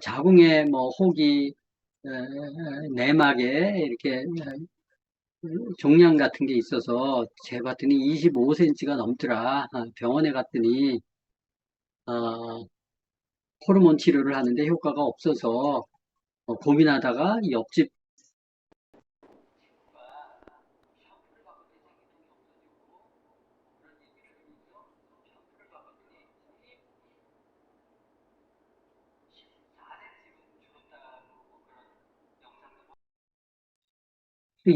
자궁에 뭐 혹이, 내막에 이렇게 종양 같은 게 있어서 재봤더니 25cm가 넘더라. 병원에 갔더니, 어, 호르몬 치료를 하는데 효과가 없어서 고민하다가 옆집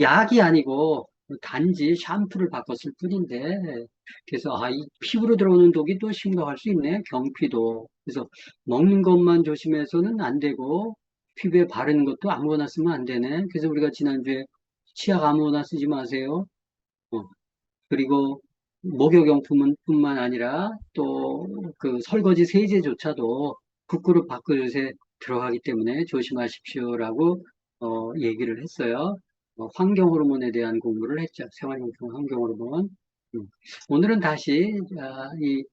약이 아니고 단지 샴푸를 바꿨을 뿐인데, 그래서 이 피부로 들어오는 독이 또 심각할 수 있네. 경피도. 그래서 먹는 것만 조심해서는 안 되고 피부에 바르는 것도 아무거나 쓰면 안 되네. 그래서 우리가 지난주에 치약 아무거나 쓰지 마세요. 어, 그리고 목욕용품은 뿐만 아니라 또 그 설거지 세제조차도 국그릇 밥그릇에 들어가기 때문에 조심하십시오라고 얘기를 했어요. 환경 호르몬에 대한 공부를 했죠. 생활용품 환경 호르몬. 음. 오늘은 다시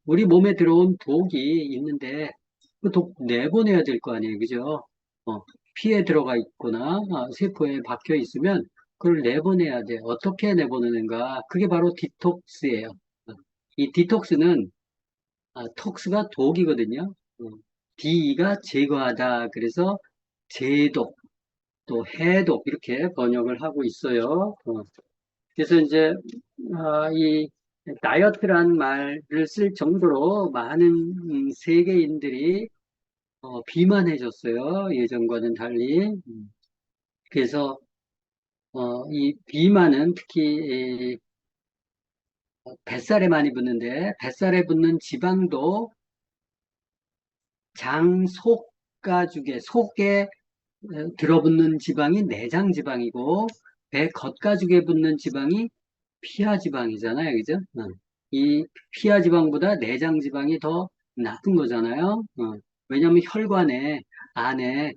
우리 몸에 들어온 독이 있는데 그 독 내보내야 될 거 아니에요, 그죠? 어, 피에 들어가 있거나 세포에 박혀 있으면 그걸 내보내야 돼. 어떻게 내보내는가? 그게 바로 디톡스예요. 이 디톡스는 톡스가 독이거든요. D가 제거하다. 그래서 제독, 또 해독 이렇게 번역을 하고 있어요. 그래서 이제 이 다이어트란 말을 쓸 정도로 많은 세계인들이 비만해졌어요. 예전과는 달리. 그래서 이 비만은 특히 뱃살에 많이 붙는데 뱃살에 붙는 지방도 장 속가죽에 속에 들어붙는 지방이 내장 지방이고 배 겉가죽에 붙는 지방이 피하 지방이잖아요, 그죠? 이 피하 지방보다 내장 지방이 더 나쁜 거잖아요. 왜냐하면 혈관에 안에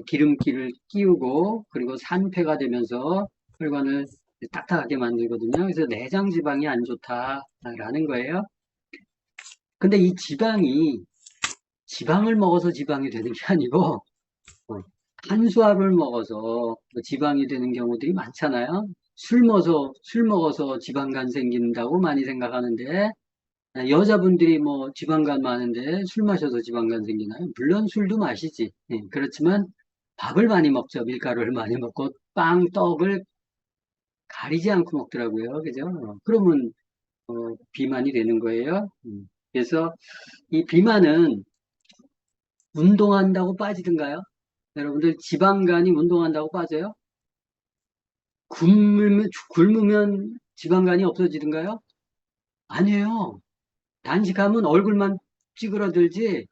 기름기를 끼우고 그리고 산패가 되면서 혈관을 딱딱하게 만들거든요. 그래서 내장 지방이 안 좋다라는 거예요. 근데 이 지방을 먹어서 지방이 되는 게 아니고 탄수화물 먹어서 지방이 되는 경우들이 많잖아요. 술 먹어서 지방간 생긴다고 많이 생각하는데, 여자분들이 뭐 지방간 많은데 술 마셔서 지방간 생기나요? 물론 술도 마시지. 그렇지만 밥을 많이 먹죠. 밀가루를 많이 먹고 빵, 떡을 가리지 않고 먹더라고요. 그죠? 그러면 비만이 되는 거예요. 그래서 이 비만은 운동한다고 빠지던가요? 여러분들 지방간이 운동한다고 빠져요? 굶으면 지방간이 없어지던가요? 아니에요. 단식하면 얼굴만 찌그러들지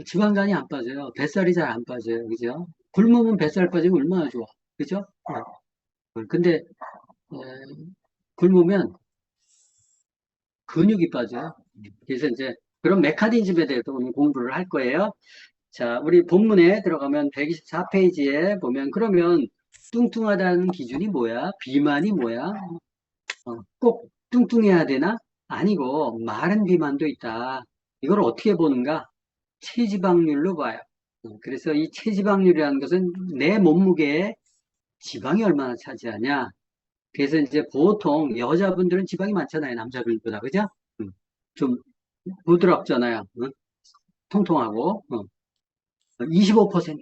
지방간이 안 빠져요. 뱃살이 잘 안 빠져요. 그죠? 굶으면 뱃살 빠지면 얼마나 좋아. 그죠? 근데 어, 굶으면 근육이 빠져요. 그래서 이제 그런 메커니즘에 대해서 오늘 공부를 할 거예요. 자, 우리 본문에 들어가면 124페이지에 보면 그러면 뚱뚱하다는 기준이 뭐야? 비만이 뭐야? 꼭 뚱뚱해야 되나? 아니고 마른 비만도 있다. 이걸 어떻게 보는가? 체지방률로 봐요. 그래서 이 체지방률이라는 것은 내 몸무게에 지방이 얼마나 차지하냐. 그래서 이제 보통 여자분들은 지방이 많잖아요. 남자분보다. 그죠? 음, 좀 부드럽잖아요. 통통하고. 25%.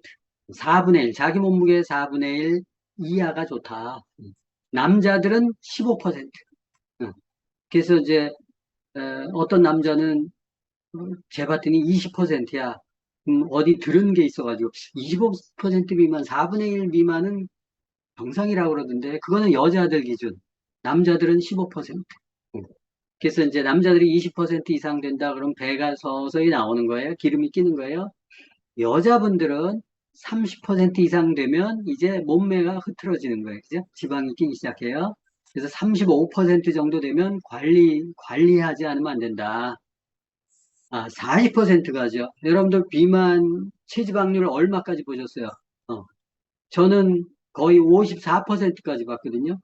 4분의 1. 자기 몸무게 4분의 1 이하가 좋다. 남자들은 15%. 그래서 이제 어떤 남자는 재봤더니 20%야. 어디 들은 게 있어가지고 25% 미만, 4분의 1 미만은 정상이라고 그러던데 그거는 여자들 기준. 남자들은 15%. 그래서 이제 남자들이 20% 이상 된다 그러면 배가 서서히 나오는 거예요. 기름이 끼는 거예요. 여자분들은 30% 이상 되면 이제 몸매가 흐트러지는 거예요. 그죠? 지방이 끼기 시작해요. 그래서 35% 정도 되면 관리하지 않으면 안 된다. 40%가죠. 여러분들 비만 체지방률 얼마까지 보셨어요? 어, 저는 거의 54%까지 봤거든요.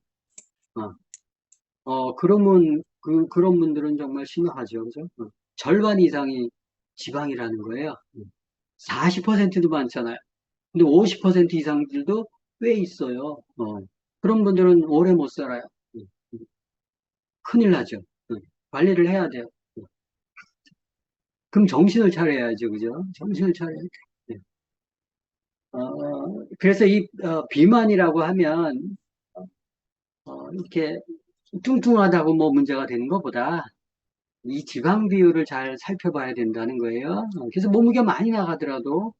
어, 그러면 그런 분들은 정말 심각하죠. 그죠? 절반 이상이 지방이라는 거예요. 40%도 많잖아요. 근데 50% 이상들도 꽤 있어요. 그런 분들은 오래 못 살아요. 음, 음. 큰일 나죠. 관리를 해야 돼요. 그럼 정신을 차려야죠. 그죠? 정신을 차려야 돼요. 네. 그래서 이 비만이라고 하면 이렇게 뚱뚱하다고 뭐 문제가 되는 것보다 이 지방 비율을 잘 살펴봐야 된다는 거예요. 그래서 몸무게 많이 나가더라도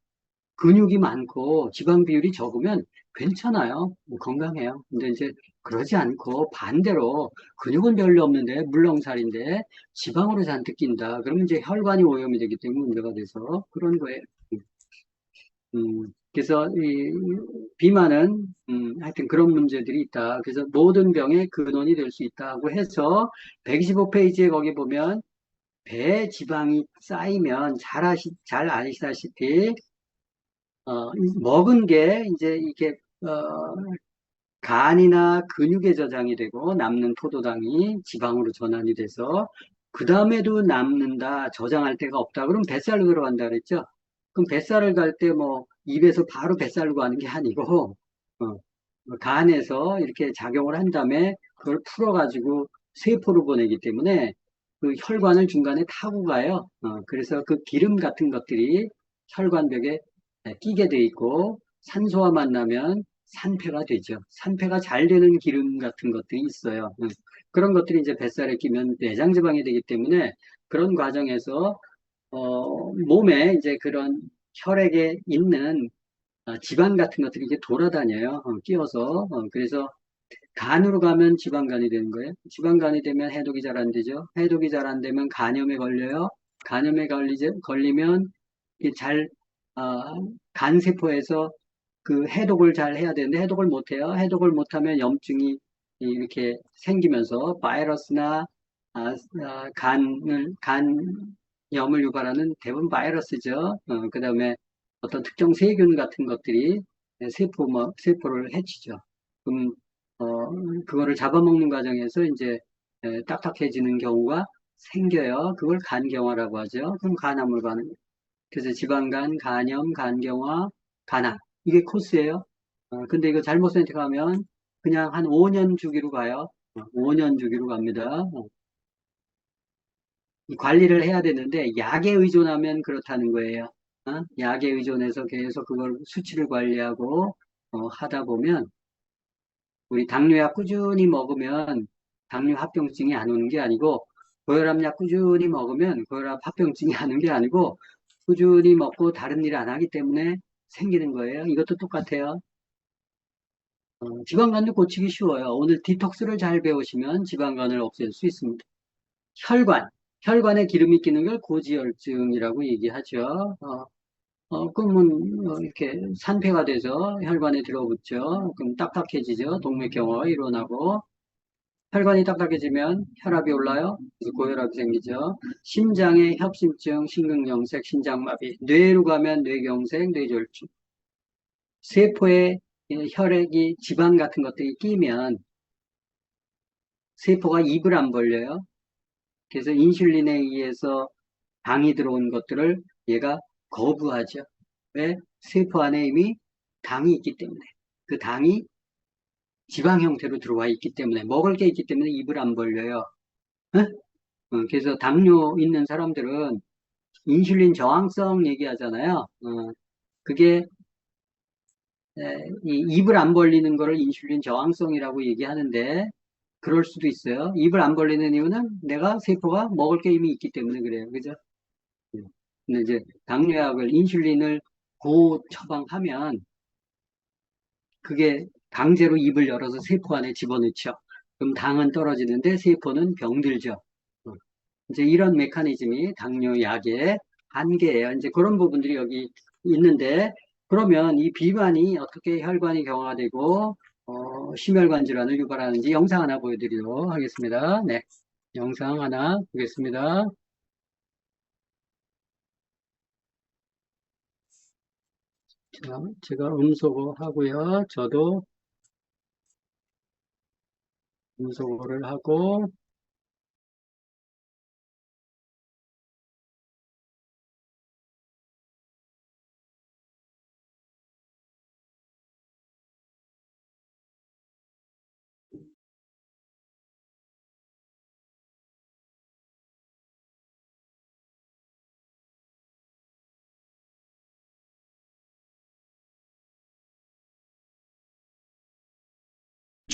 근육이 많고 지방 비율이 적으면 괜찮아요. 뭐 건강해요. 근데 이제 그러지 않고 반대로 근육은 별로 없는데 물렁살인데 지방으로 잔뜩 낀다. 그러면 이제 혈관이 오염이 되기 때문에 문제가 돼서 그런 거예요. 그래서 이 비만은 하여튼 그런 문제들이 있다. 그래서 모든 병의 근원이 될 수 있다고 해서 125페이지에 거기 보면 배 지방이 쌓이면 잘 아시다시피 먹은 게 이제 이게 간이나 근육에 저장이 되고 남는 포도당이 지방으로 전환이 돼서 그 다음에도 남는다, 저장할 데가 없다. 그럼 뱃살로 들어간다 그랬죠? 그럼 뱃살을 갈 때 뭐 입에서 바로 뱃살로 가는 게 아니고 간에서 이렇게 작용을 한 다음에 그걸 풀어가지고 세포로 보내기 때문에 그 혈관을 중간에 타고 가요. 그래서 그 기름 같은 것들이 혈관벽에 끼게 돼 있고 산소와 만나면 산패가 되죠. 산패가 잘 되는 기름 같은 것들이 있어요. 그런 것들이 이제 뱃살에 끼면 내장 지방이 되기 때문에 그런 과정에서 몸에 이제 그런 혈액에 있는 지방 같은 것들이 이제 돌아다녀요. 끼어서. 그래서 간으로 가면 지방간이 되는 거예요. 지방간이 되면 해독이 잘 안 되죠. 해독이 잘 안 되면 간염에 걸려요. 걸리면 이게 잘, 아, 간세포에서 그 해독을 잘 해야 되는데 해독을 못 해요. 해독을 못하면 염증이 이렇게 생기면서 바이러스나 간염을 유발하는 대부분 바이러스죠. 그 다음에 어떤 특정 세균 같은 것들이 세포를 해치죠. 그럼 그거를 잡아먹는 과정에서 이제 딱딱해지는 경우가 생겨요. 그걸 간경화라고 하죠. 그럼 간암으로 가는 거예요. 그래서 지방간, 간염, 간경화, 간암. 이게 코스예요. 근데 이거 잘못 선택하면 그냥 한 5년 주기로 가요. 5년 주기로 갑니다. 이 관리를 해야 되는데 약에 의존하면 그렇다는 거예요. 약에 의존해서 계속 그걸 수치를 관리하고 하다 보면 우리 당뇨약 꾸준히 먹으면 당뇨 합병증이 안 오는 게 아니고 고혈압약 꾸준히 먹으면 고혈압 합병증이 안 오는 게 아니고 꾸준히 먹고 다른 일 안 하기 때문에 생기는 거예요. 이것도 똑같아요. 지방간도 고치기 쉬워요. 오늘 디톡스를 잘 배우시면 지방간을 없앨 수 있습니다. 혈관, 혈관에 기름이 끼는 걸 고지혈증이라고 얘기하죠. 그러면 이렇게 산패가 돼서 혈관에 들어붙죠. 그럼 딱딱해지죠. 동맥경화가 일어나고 혈관이 딱딱해지면 혈압이 올라요. 그래서 고혈압이 생기죠. 심장에 협심증, 심근경색, 심장마비, 뇌로 가면 뇌경색, 뇌졸중. 세포에 혈액이 지방 같은 것들이 끼면 세포가 입을 안 벌려요. 그래서 인슐린에 의해서 당이 들어온 것들을 얘가 거부하죠. 왜? 세포 안에 이미 당이 있기 때문에. 그 당이 지방 형태로 들어와 있기 때문에, 먹을 게 있기 때문에 입을 안 벌려요. 어? 그래서 당뇨 있는 사람들은 인슐린 저항성 얘기하잖아요. 그게 이 입을 안 벌리는 거를 인슐린 저항성이라고 얘기하는데 그럴 수도 있어요. 입을 안 벌리는 이유는 내가 세포가 먹을 게 이미 있기 때문에 그래요. 그죠? 음. 근데 이제 당뇨약을 인슐린을 고 처방하면 그게 강제로 입을 열어서 세포 안에 집어넣죠. 그럼 당은 떨어지는데 세포는 병들죠. 어. 이제 이런 메커니즘이 당뇨약의 한계예요. 이제 그런 부분들이 여기 있는데 그러면 이 비만이 어떻게 혈관이 경화되고 심혈관 질환을 유발하는지 영상 하나 보여드리도록 하겠습니다. 네, 영상 하나 보겠습니다. 자, 제가 음소거 하고요. 저도 음소거를 하고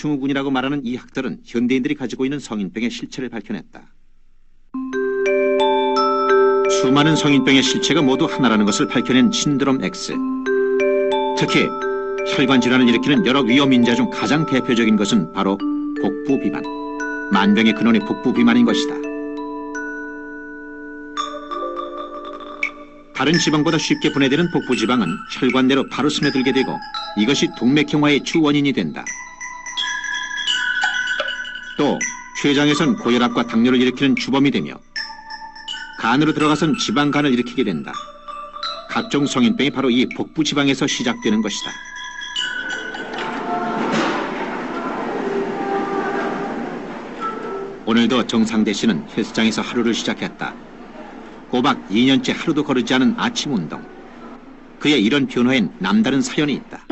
증후군이라고 말하는 이 학설은 현대인들이 가지고 있는 성인병의 실체를 밝혀냈다. 수많은 성인병의 실체가 모두 하나라는 것을 밝혀낸 신드롬 X. 특히 혈관 질환을 일으키는 여러 위험 인자 중 가장 대표적인 것은 바로 복부 비만. 만병의 근원이 복부 비만인 것이다. 다른 지방보다 쉽게 분해되는 복부 지방은 혈관 내로 바로 스며들게 되고 이것이 동맥경화의 주 원인이 된다. 또 췌장에선 고혈압과 당뇨를 일으키는 주범이 되며 간으로 들어가선 지방간을 일으키게 된다. 각종 성인병이 바로 이 복부 지방에서 시작되는 것이다. 오늘도 정상대 씨는 헬스장에서 하루를 시작했다. 꼬박 2년째 하루도 거르지 않은 아침 운동. 그의 이런 변화엔 남다른 사연이 있다.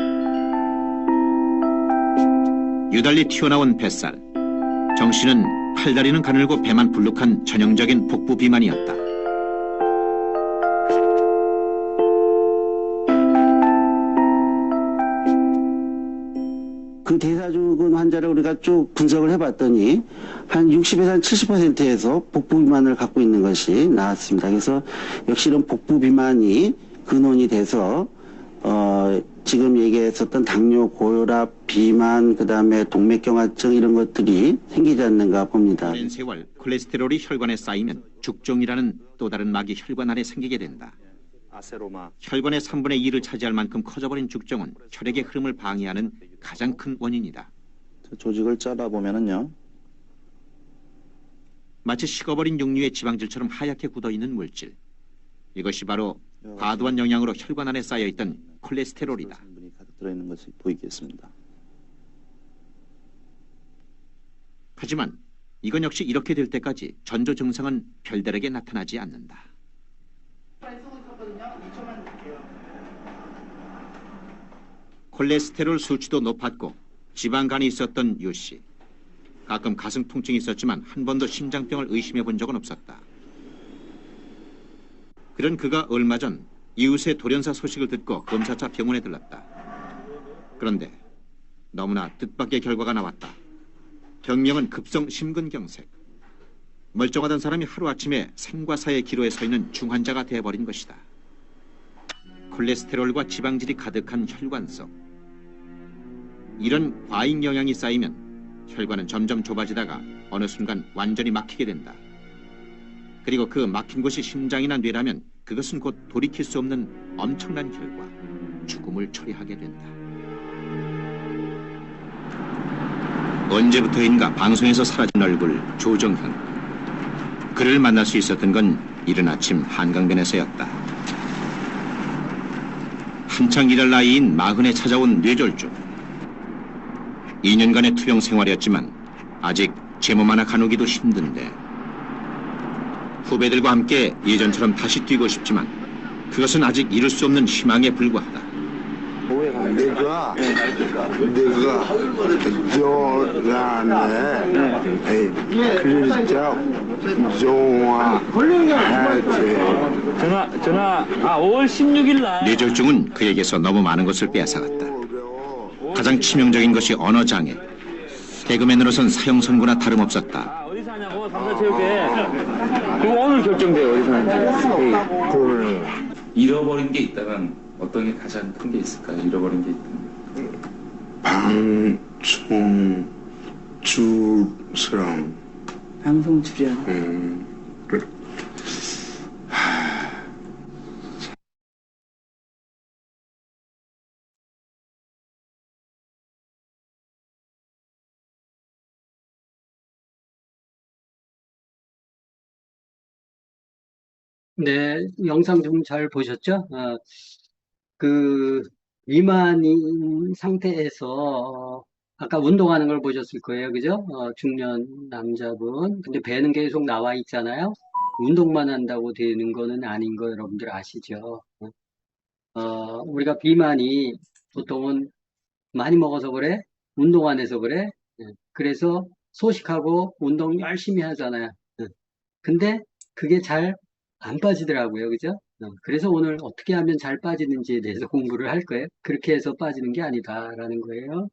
유달리 튀어나온 뱃살. 정 씨는 팔다리는 가늘고 배만 불룩한 전형적인 복부 비만이었다. 그 대사증후군 환자를 우리가 쭉 분석을 해봤더니 한 60에서 한 70%에서 복부 비만을 갖고 있는 것이 나왔습니다. 그래서 역시 이런 복부 비만이 근원이 돼서 지금 얘기했었던 당뇨, 고혈압, 비만, 그다음에 동맥경화증 이런 것들이 생기지 않는가 봅니다. 오랜 세월 콜레스테롤이 혈관에 쌓이면 죽종이라는 또 다른 막이 혈관 안에 생기게 된다. 혈관의 3분의 2를 차지할 만큼 커져버린 죽종은 혈액의 흐름을 방해하는 가장 큰 원인이다. 조직을 짜다 보면은요. 마치 식어버린 육류의 지방질처럼 하얗게 굳어있는 물질. 이것이 바로 과도한 영양으로 혈관 안에 쌓여있던 콜레스테롤이다. 성분이 가득 들어있는 것이 보이겠습니다. 하지만 이건 역시 이렇게 될 때까지 전조 증상은 별다르게 나타나지 않는다. 콜레스테롤 수치도 높았고 지방간이 있었던 유 씨. 가끔 가슴 통증이 있었지만 한 번도 심장병을 의심해 본 적은 없었다. 그런 그가 얼마 전 이웃의 돌연사 소식을 듣고 검사차 병원에 들렀다. 그런데 너무나 뜻밖의 결과가 나왔다. 병명은 급성 심근경색. 멀쩡하던 사람이 하루아침에 생과 사의 기로에 서 있는 중환자가 되어버린 것이다. 콜레스테롤과 지방질이 가득한 혈관 속. 이런 과잉 영양이 쌓이면 혈관은 점점 좁아지다가 어느 순간 완전히 막히게 된다. 그리고 그 막힌 곳이 심장이나 뇌라면 그것은 곧 돌이킬 수 없는 엄청난 결과, 죽음을 초래하게 된다. 언제부터인가 방송에서 사라진 얼굴 조정현. 그를 만날 수 있었던 건 이른 아침 한강변에서였다. 한창 일할 나이인 40에 찾아온 뇌졸중. 2년간의 투병 생활이었지만 아직 제 몸 하나 가누기도 힘든데 후배들과 함께 예전처럼 다시 뛰고 싶지만 그것은 아직 이룰 수 없는 희망에 불과하다. 내가 저란에 그리스도 좋아하지. 전화 5월 16일 날 뇌졸중은 그에게서 너무 많은 것을 빼앗아갔다. 가장 치명적인 것이 언어장애. 개그맨으로선 사형선고나 다름없었다. 어디서 하냐고 삼사체육회. 그거 오늘 결정돼요. 어디서 하는지. 그래. 잃어버린 게 있다면 어떤 게 가장 큰 게 있을까요? 잃어버린 게 있다면. 방송 주스랑. 방송 출연. 그래. 네, 영상 좀 잘 보셨죠? 그 비만인 상태에서 아까 운동하는 걸 보셨을 거예요, 그죠? 중년 남자분. 근데 배는 계속 나와 있잖아요. 운동만 한다고 되는 거는 아닌 거 여러분들 아시죠? 우리가 비만이 보통은 많이 먹어서 그래? 운동 안 해서 그래? 그래서 소식하고 운동 열심히 하잖아요. 근데 그게 잘 안 빠지더라고요. 그죠? 그래서 오늘 어떻게 하면 잘 빠지는지에 대해서 공부를 할 거예요. 그렇게 해서 빠지는 게 아니다라는 거예요.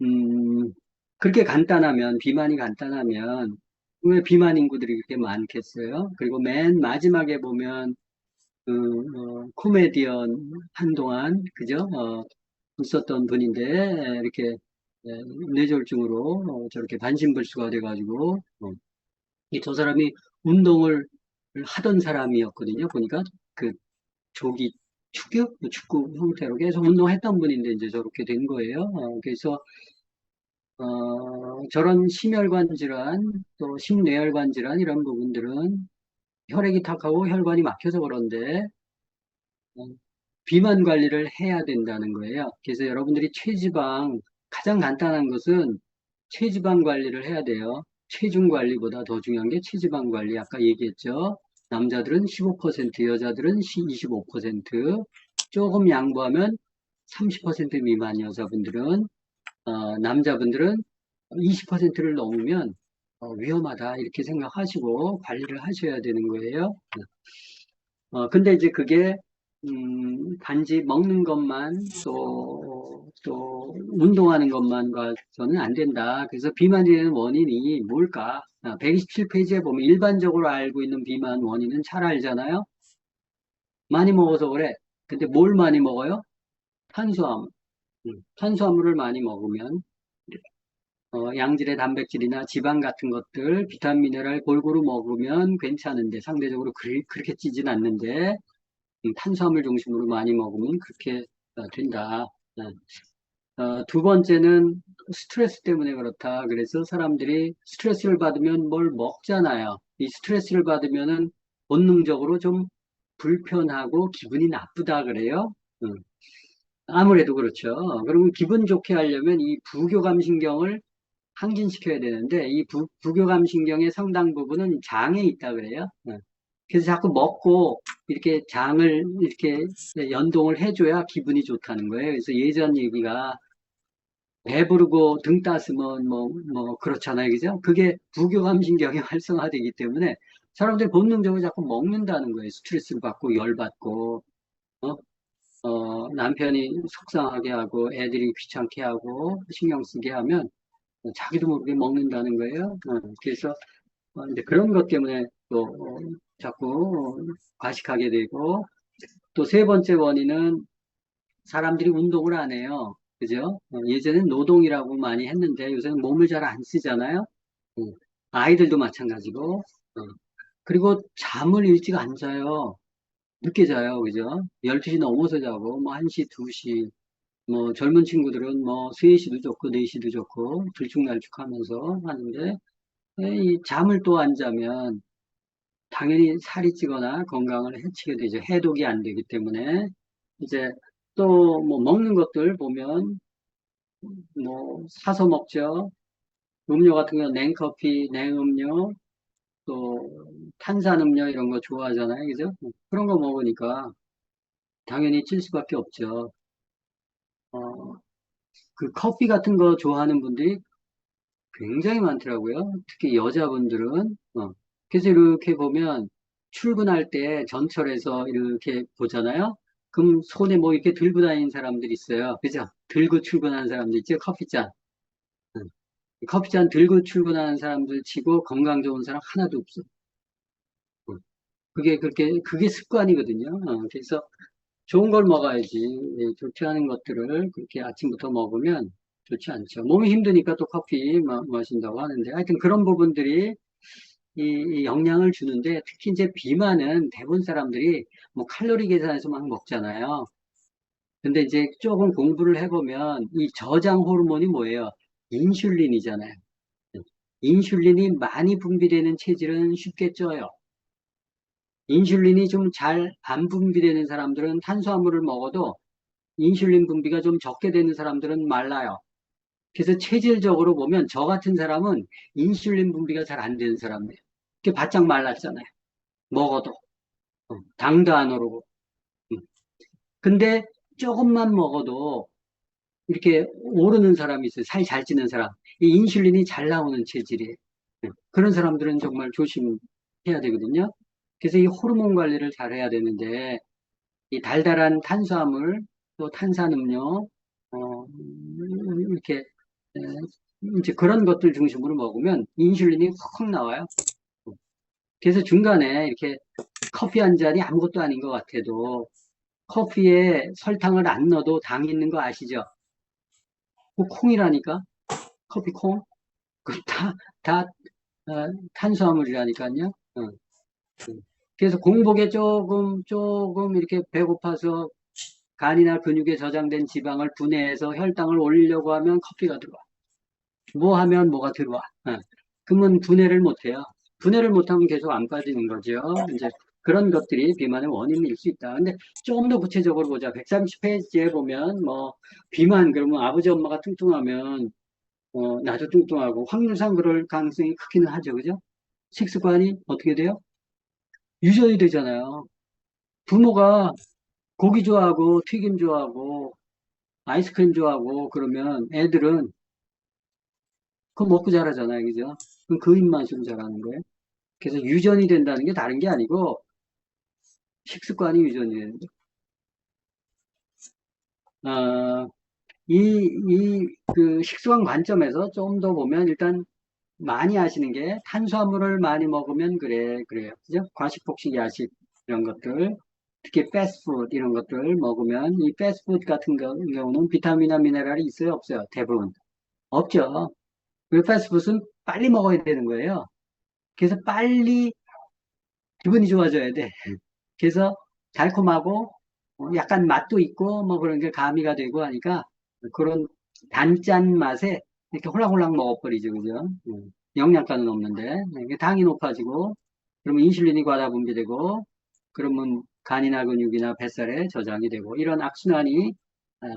음, 그렇게 간단하면, 비만이 간단하면, 왜 비만 인구들이 그렇게 많겠어요? 그리고 맨 마지막에 보면, 코미디언 한동안, 그죠? 있었던 분인데, 이렇게, 뇌졸중으로, 저렇게 반신불수가 돼가지고, 이 저 사람이 운동을 하던 사람이었거든요. 보니까, 그, 조기, 축구 형태로 계속 운동했던 분인데, 이제 저렇게 된 거예요. 그래서, 저런 심혈관 질환, 또 심뇌혈관 질환, 이런 부분들은 혈액이 탁하고 혈관이 막혀서 그런데, 어, 비만 관리를 해야 된다는 거예요. 그래서 여러분들이 체지방, 가장 간단한 것은 체지방 관리를 해야 돼요. 체중 관리보다 더 중요한 게 체지방 관리. 아까 얘기했죠. 남자들은 15%, 여자들은 25%, 조금 양보하면 30% 미만 여자분들은, 남자분들은 20%를 넘으면 위험하다 이렇게 생각하시고 관리를 하셔야 되는 거예요. 근데 이제 그게 단지 먹는 것만 또 운동하는 것만 봐서는 안 된다. 그래서 비만이 되는 원인이 뭘까? 127페이지에 보면 일반적으로 알고 있는 비만 원인은 잘 알잖아요. 많이 먹어서 그래. 근데 뭘 많이 먹어요? 탄수화물. 탄수화물을 많이 먹으면 양질의 단백질이나 지방 같은 것들, 비타민, 미네랄 골고루 먹으면 괜찮은데 상대적으로 그렇게 찌진 않는데 탄수화물 중심으로 많이 먹으면 그렇게 된다. 두 번째는 스트레스 때문에 그렇다. 그래서 사람들이 스트레스를 받으면 뭘 먹잖아요. 이 스트레스를 받으면은 본능적으로 좀 불편하고 기분이 나쁘다 그래요. 아무래도 그렇죠. 그러면 기분 좋게 하려면 이 부교감 신경을 항진시켜야 되는데 이 부교감 신경의 상당 부분은 장에 있다 그래요. 그래서 자꾸 먹고 이렇게 장을 이렇게 연동을 해줘야 기분이 좋다는 거예요. 그래서 예전 얘기가 배부르고 등 따스면 뭐 그렇잖아요. 그죠? 그게 부교감 신경이 활성화되기 때문에 사람들이 본능적으로 자꾸 먹는다는 거예요. 스트레스를 받고 열받고 어? 남편이 속상하게 하고 애들이 귀찮게 하고 신경 쓰게 하면 자기도 모르게 먹는다는 거예요. 그래서 이제 그런 것 때문에 또 자꾸 과식하게 되고 또 세 번째 원인은 사람들이 운동을 안 해요. 그죠? 예전엔 노동이라고 많이 했는데 요새는 몸을 잘 안 쓰잖아요. 어, 아이들도 마찬가지고. 그리고 잠을 일찍 안 자요. 늦게 자요. 그죠? 12시 넘어서 자고 뭐 1시, 2시 뭐 젊은 친구들은 뭐 3시도 좋고 4시도 좋고 들쭉날쭉하면서 하는데 이 잠을 또 안 자면 당연히 살이 찌거나 건강을 해치게 되죠. 해독이 안 되기 때문에 이제 또 뭐 먹는 것들 보면 뭐 사서 먹죠. 음료 같은 거 냉커피, 냉음료, 또 탄산음료 이런 거 좋아하잖아요. 그죠? 그런 거 먹으니까 당연히 찔 수밖에 없죠. 어, 그 커피 같은 거 좋아하는 분들이 굉장히 많더라고요. 특히 여자분들은. 그래서 이렇게 보면 출근할 때 전철에서 이렇게 보잖아요. 그럼 손에 뭐 이렇게 들고 다니는 사람들이 있어요. 그죠? 들고 출근하는 사람들 있죠? 커피잔. 응. 커피잔 들고 출근하는 사람들 치고 건강 좋은 사람 하나도 없어. 응. 그게 습관이거든요. 그래서 좋은 걸 먹어야지. 좋지 않은 것들을 그렇게 아침부터 먹으면 좋지 않죠. 몸이 힘드니까 또 커피 마신다고 하는데 하여튼 그런 부분들이 이 영향을 주는데 특히 이제 비만은 대부분 사람들이 뭐 칼로리 계산해서 막 먹잖아요. 근데 이제 조금 공부를 해보면 이 저장 호르몬이 뭐예요? 인슐린이잖아요. 인슐린이 많이 분비되는 체질은 쉽게 쪄요. 인슐린이 좀 잘 안 분비되는 사람들은 탄수화물을 먹어도 인슐린 분비가 좀 적게 되는 사람들은 말라요. 그래서 체질적으로 보면 저 같은 사람은 인슐린 분비가 잘 안 되는 사람이에요. 이렇게 바짝 말랐잖아요. 먹어도. 당도 안 오르고. 음. 근데 조금만 먹어도 이렇게 오르는 사람이 있어요. 살 잘 찌는 사람. 이 인슐린이 잘 나오는 체질이에요. 그런 사람들은 정말 조심해야 되거든요. 그래서 이 호르몬 관리를 잘 해야 되는데, 이 달달한 탄수화물, 또 탄산음료, 이렇게 이제 그런 것들 중심으로 먹으면 인슐린이 훅 나와요. 그래서 중간에 이렇게 커피 한 잔이 아무것도 아닌 것 같아도 커피에 설탕을 안 넣어도 당이 있는 거 아시죠? 그 콩이라니까? 커피 콩? 그 다 탄수화물이라니까요. 그래서 공복에 조금 이렇게 배고파서 간이나 근육에 저장된 지방을 분해해서 혈당을 올리려고 하면 커피가 들어와. 뭐 하면 뭐가 들어와. 그러면 분해를 못해요. 분해를 못하면 계속 안 빠지는 거죠. 이제 그런 것들이 비만의 원인일 수 있다. 근데 좀 더 구체적으로 보자. 130페이지에 보면 뭐 비만 그러면 아버지 엄마가 뚱뚱하면 나도 뚱뚱하고 확률상 그럴 가능성이 크기는 하죠. 그죠? 식습관이 어떻게 돼요? 유전이 되잖아요. 부모가 고기 좋아하고 튀김 좋아하고 아이스크림 좋아하고 그러면 애들은 그거 먹고 자라잖아요. 그죠? 그럼 그 입맛으로 자라는 거예요. 그래서 유전이 된다는 게 다른 게 아니고 식습관이 유전이 되는 거예요. 그 식습관 관점에서 좀 더 보면 일단 많이 하시는 게 탄수화물을 많이 먹으면 그래요. 그죠? 과식, 폭식, 야식 이런 것들 특히 패스트푸드 이런 것들 먹으면 이 패스트푸드 같은 경우는 비타민이나 미네랄이 있어요? 없어요? 대부분 없죠. 그 패스트푸드는 빨리 먹어야 되는 거예요. 그래서 빨리 기분이 좋아져야 돼. 그래서 달콤하고 약간 맛도 있고 뭐 그런 게 가미가 되고 하니까 그런 단짠 맛에 이렇게 홀랑홀랑 먹어버리죠. 그죠? 영양가는 없는데 이게 당이 높아지고 그러면 인슐린이 과다 분비되고 그러면 간이나 근육이나 뱃살에 저장이 되고 이런 악순환이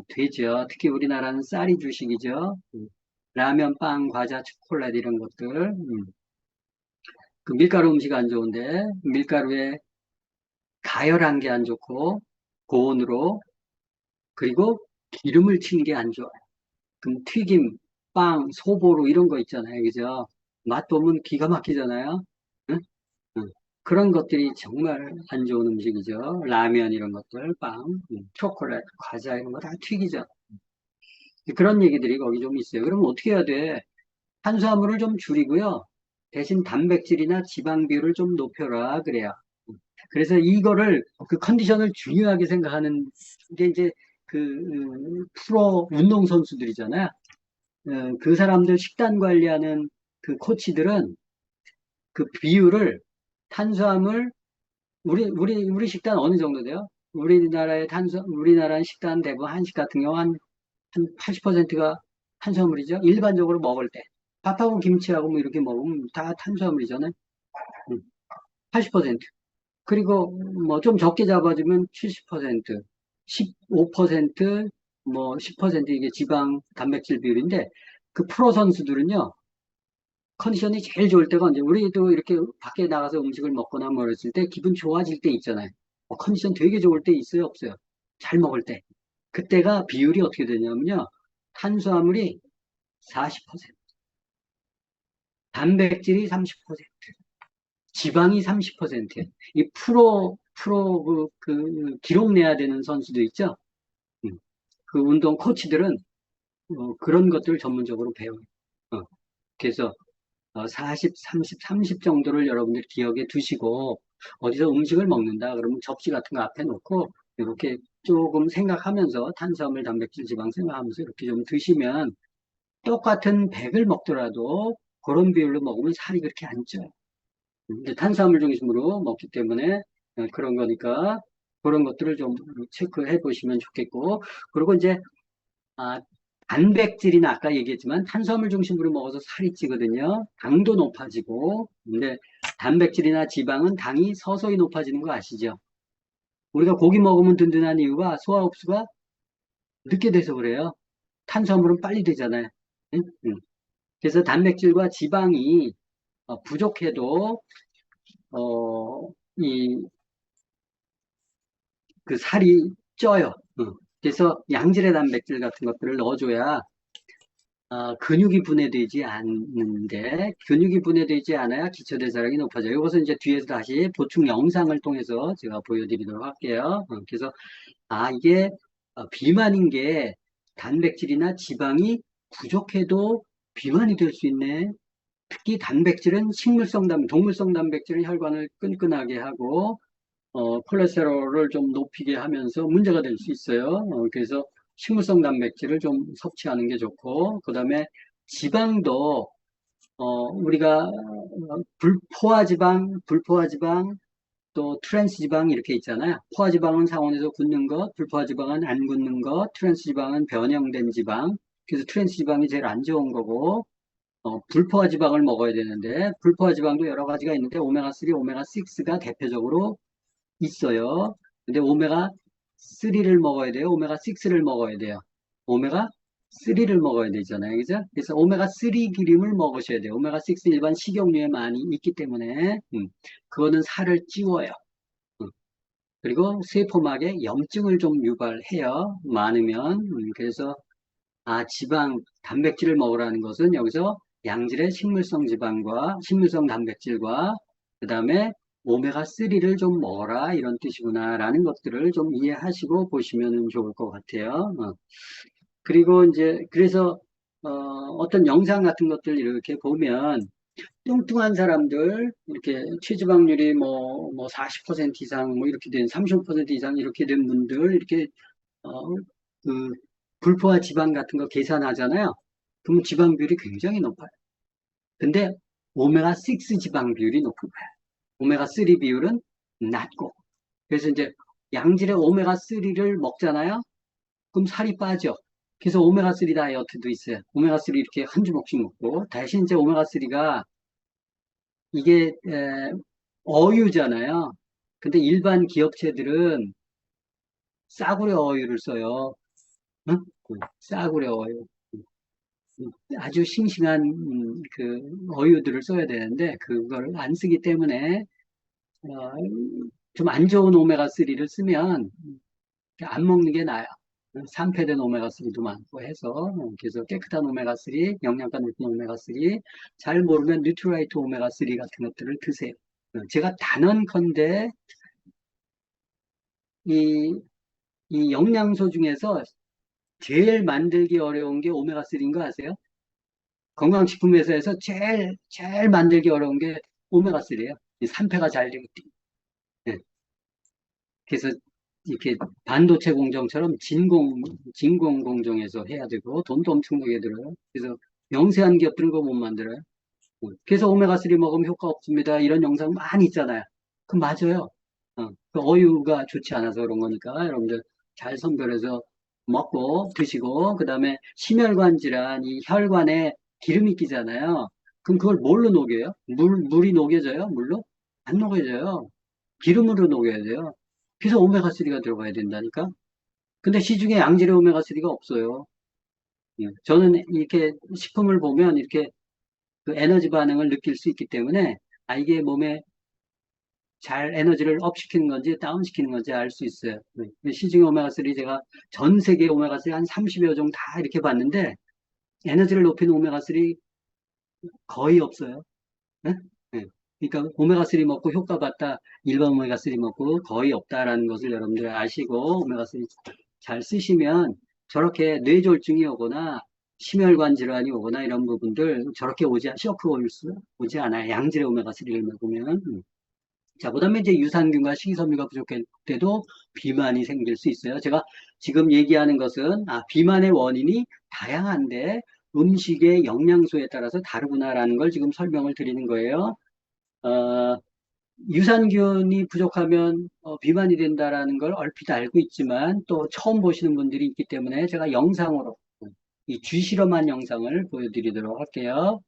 되죠. 특히 우리나라는 쌀이 주식이죠. 라면, 빵, 과자, 초콜릿 이런 것들. 그 밀가루 음식 안 좋은데 밀가루에 가열한 게 안 좋고 고온으로 그리고 기름을 튀는 게 안 좋아요. 그럼 튀김, 빵, 소보로 이런 거 있잖아요. 그죠? 맛 보면 기가 막히잖아요. 응? 응. 그런 것들이 정말 안 좋은 음식이죠. 라면 이런 것들, 빵, 초콜릿, 과자 이런 거 다 튀기죠. 그런 얘기들이 거기 좀 있어요. 그럼 어떻게 해야 돼? 탄수화물을 좀 줄이고요. 대신 단백질이나 지방 비율을 좀 높여라 그래요. 그래서 이거를 그 컨디션을 중요하게 생각하는 게 이제 그 프로 운동 선수들이잖아요. 그 사람들 식단 관리하는 그 코치들은 그 비율을 탄수화물 우리 식단 어느 정도 돼요? 우리나라의 식단 대부분 한식 같은 경우 한 80%가 탄수화물이죠. 일반적으로 먹을 때 밥하고 김치하고 뭐 이렇게 먹으면 다 탄수화물이잖아요. 80%. 그리고 뭐 좀 적게 잡아주면 70%, 15%, 뭐 10% 이게 지방 단백질 비율인데 그 프로 선수들은요 컨디션이 제일 좋을 때가 언제 우리도 이렇게 밖에 나가서 음식을 먹거나 뭐 그랬을 때 기분 좋아질 때 있잖아요. 컨디션 되게 좋을 때 있어요, 없어요? 잘 먹을 때. 그때가 비율이 어떻게 되냐면요. 탄수화물이 40%, 단백질이 30%, 지방이 30%예요. 이 기록 내야 되는 선수도 있죠. 그 운동 코치들은 그런 것들을 전문적으로 배워요. 그래서 40, 30, 30 정도를 여러분들 기억에 두시고 어디서 음식을 먹는다 그러면 접시 같은 거 앞에 놓고 이렇게 조금 생각하면서 탄수화물, 단백질, 지방 생각하면서 이렇게 좀 드시면 똑같은 100을 먹더라도 그런 비율로 먹으면 살이 그렇게 안 쪄요. 이제 탄수화물 중심으로 먹기 때문에 그런 거니까 그런 것들을 좀 체크해 보시면 좋겠고 그리고 이제 단백질이나 아까 얘기했지만 탄수화물 중심으로 먹어서 살이 찌거든요. 당도 높아지고 근데 단백질이나 지방은 당이 서서히 높아지는 거 아시죠? 우리가 고기 먹으면 든든한 이유가 소화 흡수가 늦게 돼서 그래요. 탄수화물은 빨리 되잖아요. 응? 응. 그래서 단백질과 지방이 부족해도 이 그 살이 쪄요. 그래서 양질의 단백질 같은 것들을 넣어줘야 근육이 분해되지 않는데 근육이 분해되지 않아야 기초대사량이 높아져요. 이것은 이제 뒤에서 다시 보충 영상을 통해서 제가 보여드리도록 할게요. 그래서 이게 비만인 게 단백질이나 지방이 부족해도 비만이 될 수 있네. 특히 단백질은 동물성 단백질은 혈관을 끈끈하게 하고, 콜레스테롤을 좀 높이게 하면서 문제가 될 수 있어요. 그래서 식물성 단백질을 좀 섭취하는 게 좋고, 그 다음에 지방도, 우리가 불포화지방, 또 트랜스지방 이렇게 있잖아요. 포화지방은 상온에서 굳는 것, 불포화지방은 안 굳는 것, 트랜스지방은 변형된 지방. 그래서 트랜스지방이 제일 안 좋은 거고, 불포화지방을 먹어야 되는데, 불포화지방도 여러 가지가 있는데, 오메가3, 오메가6가 대표적으로 있어요. 근데 오메가3를 먹어야 돼요. 오메가6를 먹어야 돼요. 오메가3를 먹어야 되잖아요. 그죠? 그래서 오메가3 기름을 먹으셔야 돼요. 오메가6 일반 식용유에 많이 있기 때문에, 그거는 살을 찌워요. 그리고 세포막에 염증을 좀 유발해요. 많으면. 그래서, 단백질을 먹으라는 것은 여기서 양질의 식물성 단백질과, 그 다음에 오메가3를 좀 먹어라, 이런 뜻이구나, 라는 것들을 좀 이해하시고 보시면 좋을 것 같아요. 그리고 그래서, 어떤 영상 같은 것들 이렇게 보면, 뚱뚱한 사람들, 이렇게 체지방률이 40% 이상, 이렇게 된, 35% 이상 이렇게 된 분들, 이렇게, 그, 불포화 지방 같은 거 계산하잖아요. 그러면 지방 비율이 굉장히 높아요. 근데 오메가6 지방 비율이 높은 거예요. 오메가3 비율은 낮고. 그래서 양질의 오메가3를 먹잖아요. 그럼 살이 빠져. 그래서 오메가3 다이어트도 있어요. 오메가3 이렇게 한 주먹씩 먹고. 대신 오메가3가 이게 어유잖아요. 근데 일반 기업체들은 싸구려 어유를 써요. 응? 싸구려 어유. 아주 싱싱한 그 어유들을 써야 되는데 그걸 안 쓰기 때문에 좀 안 좋은 오메가3를 쓰면 안 먹는 게 나아요. 상폐된 오메가3도 많고 해서 그래서 깨끗한 오메가3, 영양가 높은 오메가3, 잘 모르면 뉴트라이트 오메가3 같은 것들을 드세요. 제가 단언컨대 이 영양소 중에서 제일 만들기 어려운 게 오메가3인 거 아세요? 건강식품회사에서 제일 만들기 어려운 게 오메가3예요. 산패가 잘 되기 때문에. 그래서 이렇게 반도체 공정처럼 진공 공정에서 해야 되고 돈도 엄청 들게 들어요. 그래서 영세한 기업들은 그거 못 만들어요. 그래서 오메가3 먹으면 효과 없습니다. 이런 영상 많이 있잖아요. 그 맞아요. 그 어유가 좋지 않아서 그런 거니까 여러분들 잘 선별해서 먹고 드시고 그 다음에 심혈관 질환, 이 혈관에 기름이 끼잖아요. 그럼 그걸 뭘로 녹여요? 물이 녹여져요? 물로? 안 녹여져요. 기름으로 녹여야 돼요. 그래서 오메가3가 들어가야 된다니까. 근데 시중에 양질의 오메가3가 없어요. 저는 이렇게 식품을 보면 이렇게 그 에너지 반응을 느낄 수 있기 때문에 이게 몸에 잘 에너지를 업 시키는 건지 다운 시키는 건지 알 수 있어요. 시중에 오메가3 제가 전 세계 오메가3 한 30여 종 다 이렇게 봤는데 에너지를 높이는 오메가3 거의 없어요. 네? 네. 그러니까 오메가3 먹고 효과 봤다, 일반 오메가3 먹고 거의 없다라는 것을 여러분들 아시고 오메가3 잘 쓰시면 저렇게 뇌졸중이 오거나 심혈관 질환이 오거나 이런 부분들 저렇게 쇼크 오지 않아요. 양질의 오메가3를 먹으면. 자, 그 다음에 유산균과 식이섬유가 부족할 때도 비만이 생길 수 있어요. 제가 지금 얘기하는 것은, 비만의 원인이 다양한데 음식의 영양소에 따라서 다르구나라는 걸 지금 설명을 드리는 거예요. 유산균이 부족하면 비만이 된다라는 걸 얼핏 알고 있지만 또 처음 보시는 분들이 있기 때문에 제가 영상으로 이 쥐실험한 영상을 보여드리도록 할게요.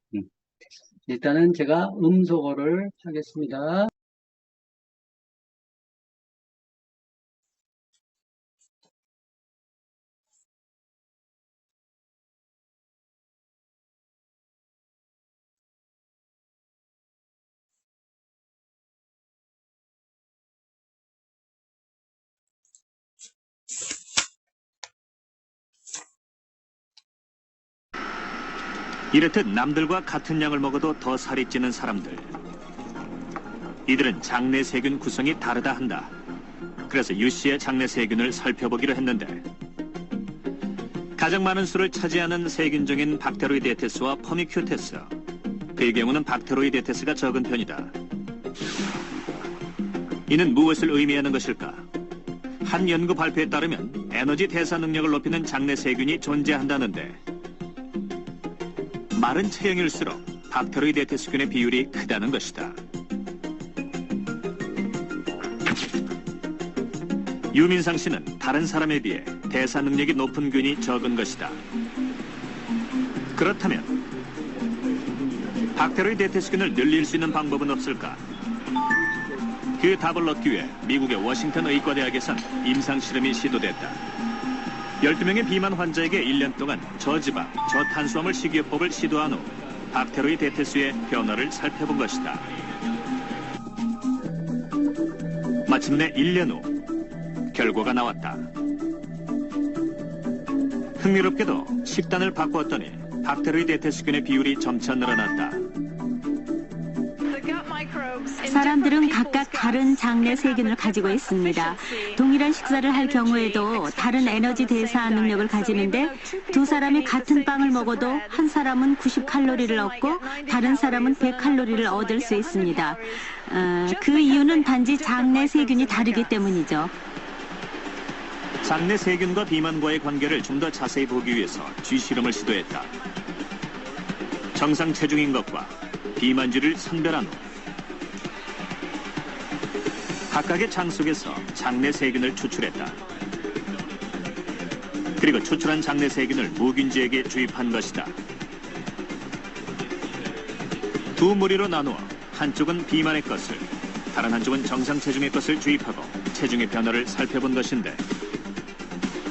일단은 제가 음소거를 하겠습니다. 이렇듯 남들과 같은 양을 먹어도 더 살이 찌는 사람들. 이들은 장내 세균 구성이 다르다 한다. 그래서 유 씨의 장내 세균을 살펴보기로 했는데 가장 많은 수를 차지하는 세균종인 박테로이데테스와 퍼미큐테스. 그의 경우는 박테로이데테스가 적은 편이다. 이는 무엇을 의미하는 것일까? 한 연구 발표에 따르면 에너지 대사 능력을 높이는 장내 세균이 존재한다는데 마른 체형일수록 박테로이데테스균의 비율이 크다는 것이다. 유민상 씨는 다른 사람에 비해 대사 능력이 높은 균이 적은 것이다. 그렇다면 박테로이데테스균을 늘릴 수 있는 방법은 없을까? 그 답을 얻기 위해 미국의 워싱턴 의과대학에선 임상 실험이 시도됐다. 12명의 비만 환자에게 1년 동안 저지방, 저탄수화물 식이요법을 시도한 후 박테로이데테스의 변화를 살펴본 것이다. 마침내 1년 후 결과가 나왔다. 흥미롭게도 식단을 바꾸었더니 박테로이데테스균의 비율이 점차 늘어났다. 사람들은 각각 다른 장내 세균을 가지고 있습니다. 동일한 식사를 할 경우에도 다른 에너지 대사 능력을 가지는데 두 사람이 같은 빵을 먹어도 한 사람은 90칼로리를 얻고 다른 사람은 100칼로리를 얻을 수 있습니다. 그 이유는 단지 장내 세균이 다르기 때문이죠. 장내 세균과 비만과의 관계를 좀 더 자세히 보기 위해서 쥐실험을 시도했다. 정상 체중인 것과 비만쥐를 선별한 후 각각의 장 속에서 장내 세균을 추출했다. 그리고 추출한 장내 세균을 무균쥐에게 주입한 것이다. 두 무리로 나누어 한쪽은 비만의 것을, 다른 한쪽은 정상 체중의 것을 주입하고 체중의 변화를 살펴본 것인데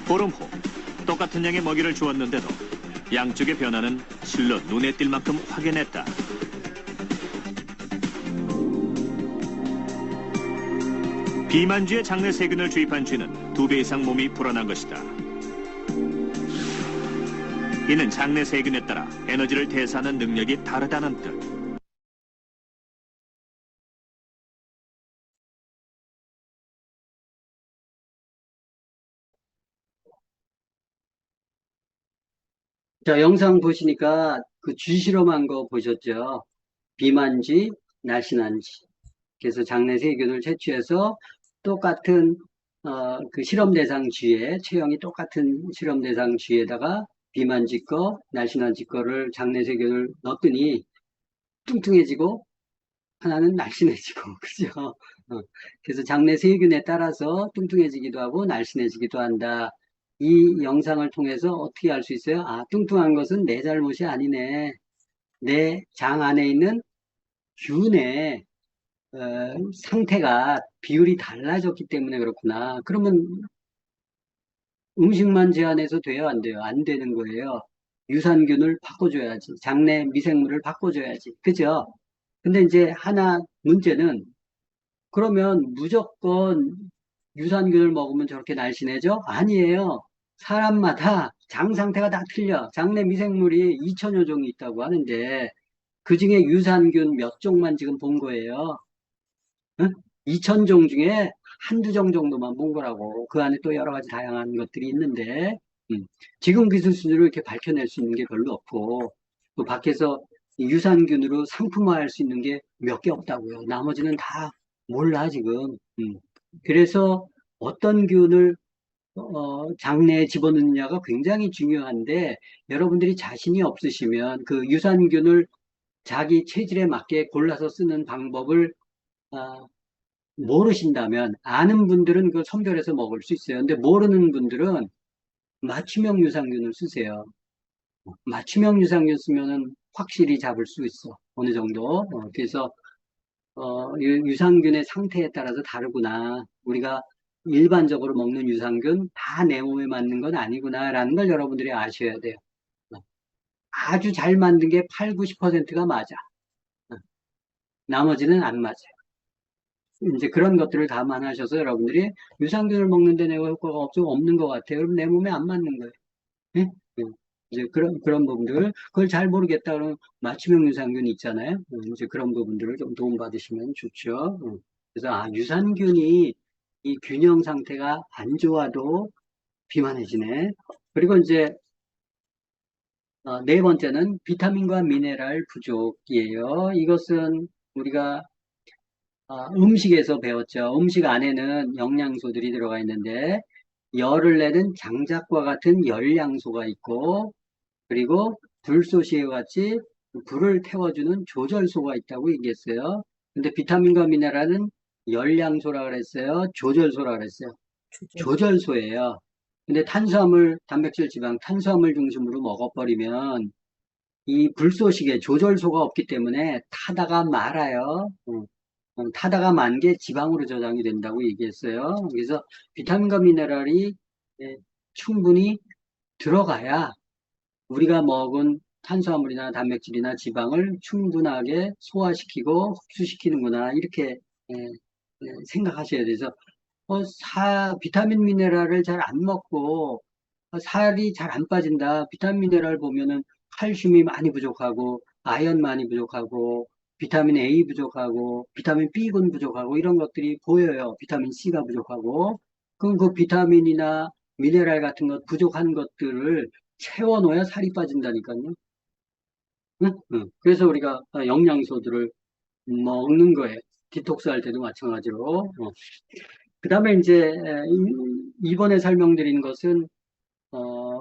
보름 후 똑같은 양의 먹이를 주었는데도 양쪽의 변화는 실로 눈에 띌 만큼 확연했다. 비만쥐의 장내 세균을 주입한 쥐는 2배 이상 몸이 불어난 것이다. 이는 장내 세균에 따라 에너지를 대사하는 능력이 다르다는 뜻. 자, 영상 보시니까 그 쥐 실험한 거 보셨죠? 비만쥐, 날씬한쥐. 그래서 장내 세균을 채취해서 똑같은 그 실험 대상 쥐에 체형이 똑같은 실험 대상 쥐에다가 비만쥐 거, 날씬한쥐 거를 장내 세균을 넣었더니 뚱뚱해지고 하나는 날씬해지고 그죠? 그래서 장내 세균에 따라서 뚱뚱해지기도 하고 날씬해지기도 한다. 이 영상을 통해서 어떻게 알 수 있어요? 아, 뚱뚱한 것은 내 잘못이 아니네. 내 장 안에 있는 균의 상태가 비율이 달라졌기 때문에 그렇구나. 그러면 음식만 제한해서 돼요, 안 돼요? 안 되는 거예요. 유산균을 바꿔줘야지. 장내 미생물을 바꿔줘야지. 그죠? 근데 이제 하나 문제는 그러면 무조건 유산균을 먹으면 저렇게 날씬해져? 아니에요. 사람마다 장 상태가 다 틀려. 장내 미생물이 2천여 종이 있다고 하는데 그 중에 유산균 몇 종만 지금 본 거예요. 2,000종 중에 한두 종 정도만 본 거라고. 그 안에 또 여러 가지 다양한 것들이 있는데 지금 기술 수준으로 이렇게 밝혀낼 수 있는 게 별로 없고 또 밖에서 유산균으로 상품화할 수 있는 게 몇 개 없다고요. 나머지는 다 몰라 지금. 그래서 어떤 균을 장내에 집어넣느냐가 굉장히 중요한데 여러분들이 자신이 없으시면 그 유산균을 자기 체질에 맞게 골라서 쓰는 방법을 모르신다면 아는 분들은 그걸 선별해서 먹을 수 있어요. 근데 모르는 분들은 맞춤형 유산균을 쓰세요. 맞춤형 유산균 쓰면은 확실히 잡을 수 있어. 어느 정도. 그래서 유산균의 상태에 따라서 다르구나. 우리가 일반적으로 먹는 유산균 다 내 몸에 맞는 건 아니구나라는 걸 여러분들이 아셔야 돼요. 아주 잘 만든 게 8, 90%가 맞아. 나머지는 안 맞아요. 이제 그런 것들을 감안하셔서 여러분들이 유산균을 먹는데 내가 효과가 없는 것 같아요. 그럼 내 몸에 안 맞는 거예요. 예? 이제 그런 부분들, 그걸 잘 모르겠다 그러면 맞춤형 유산균이 있잖아요. 이제 그런 부분들을 좀 도움받으시면 좋죠. 그래서, 유산균이 이 균형 상태가 안 좋아도 비만해지네. 그리고 이제 네 번째는 비타민과 미네랄 부족이에요. 이것은 우리가 음식에서 배웠죠. 음식 안에는 영양소들이 들어가 있는데 열을 내는 장작과 같은 열량소가 있고 그리고 불쏘시에 같이 불을 태워주는 조절소가 있다고 얘기했어요. 근데 비타민과 미네랄은 열량소라 그랬어요. 조절소라 그랬어요. 조절소예요. 근데 탄수화물, 단백질, 지방, 탄수화물 중심으로 먹어버리면 이 불쏘시개 조절소가 없기 때문에 타다가 말아요. 타다가 만 게 지방으로 저장이 된다고 얘기했어요. 그래서 비타민과 미네랄이 충분히 들어가야 우리가 먹은 탄수화물이나 단백질이나 지방을 충분하게 소화시키고 흡수시키는구나 이렇게 생각하셔야 돼서 비타민 미네랄을 잘 안 먹고 살이 잘 안 빠진다. 비타민 미네랄 보면은 칼슘이 많이 부족하고 아연 많이 부족하고 비타민 A 부족하고 비타민 B군 부족하고 이런 것들이 보여요. 비타민 C가 부족하고 그럼 그 비타민이나 미네랄 같은 것 부족한 것들을 채워놓아야 살이 빠진다니까요. 응? 응. 그래서 우리가 영양소들을 먹는 거예요. 디톡스 할 때도 마찬가지로. 그 다음에 이제 이번에 설명드린 것은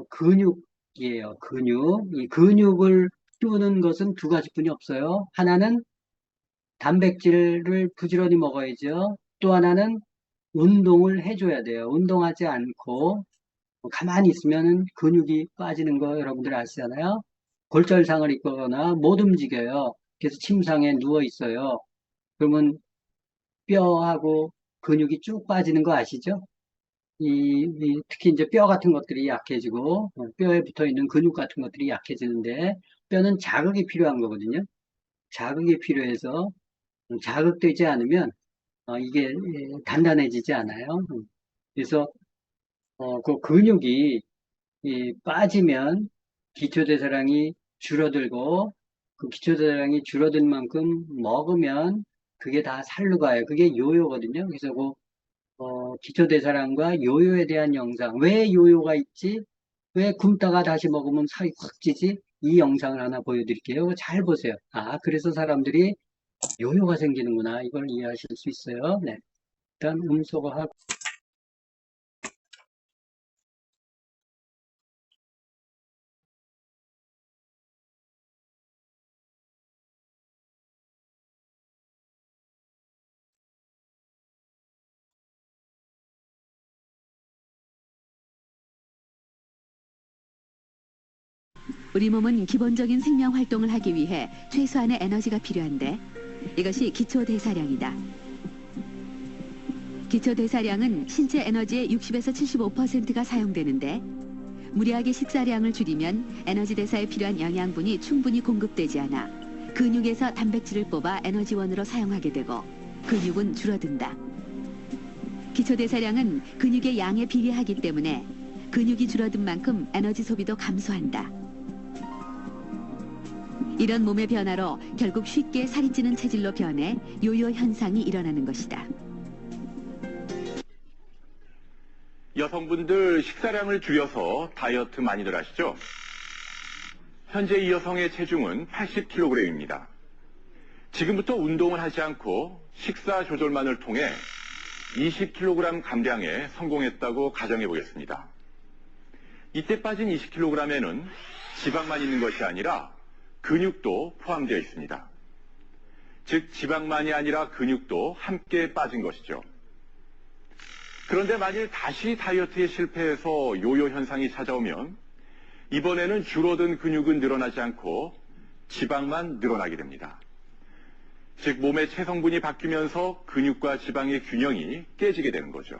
근육이에요. 근육. 이 근육을 키우는 것은 두 가지뿐이 없어요. 하나는 단백질을 부지런히 먹어야죠. 또 하나는 운동을 해줘야 돼요. 운동하지 않고 가만히 있으면 근육이 빠지는 거 여러분들 아시잖아요. 골절상을 입거나 못 움직여요. 그래서 침상에 누워 있어요. 그러면 뼈하고 근육이 쭉 빠지는 거 아시죠? 특히 이제 뼈 같은 것들이 약해지고 뼈에 붙어 있는 근육 같은 것들이 약해지는데 뼈는 자극이 필요한 거거든요. 자극이 필요해서 자극되지 않으면 이게 단단해지지 않아요. 그래서 그 근육이 빠지면 기초대사량이 줄어들고 그 기초대사량이 줄어든 만큼 먹으면 그게 다 살로 가요. 그게 요요거든요. 그래서 기초대사량과 요요에 대한 영상. 왜 요요가 있지? 왜 굶다가 다시 먹으면 살이 확 찌지? 이 영상을 하나 보여드릴게요. 잘 보세요. 그래서 사람들이 요요가 생기는구나. 이걸 이해하실 수 있어요. 네. 일단 음소거하고. 우리 몸은 기본적인 생명 활동을 하기 위해 최소한의 에너지가 필요한데 이것이 기초대사량이다. 기초대사량은 신체 에너지의 60에서 75%가 사용되는데 무리하게 식사량을 줄이면 에너지 대사에 필요한 영양분이 충분히 공급되지 않아 근육에서 단백질을 뽑아 에너지원으로 사용하게 되고 근육은 줄어든다. 기초대사량은 근육의 양에 비례하기 때문에 근육이 줄어든 만큼 에너지 소비도 감소한다. 이런 몸의 변화로 결국 쉽게 살이 찌는 체질로 변해 요요 현상이 일어나는 것이다. 여성분들 식사량을 줄여서 다이어트 많이들 하시죠? 현재 이 여성의 체중은 80kg입니다. 지금부터 운동을 하지 않고 식사 조절만을 통해 20kg 감량에 성공했다고 가정해 보겠습니다. 이때 빠진 20kg에는 지방만 있는 것이 아니라 근육도 포함되어 있습니다. 즉 지방만이 아니라 근육도 함께 빠진 것이죠. 그런데 만일 다시 다이어트에 실패해서 요요 현상이 찾아오면 이번에는 줄어든 근육은 늘어나지 않고 지방만 늘어나게 됩니다. 즉 몸의 체성분이 바뀌면서 근육과 지방의 균형이 깨지게 되는 거죠.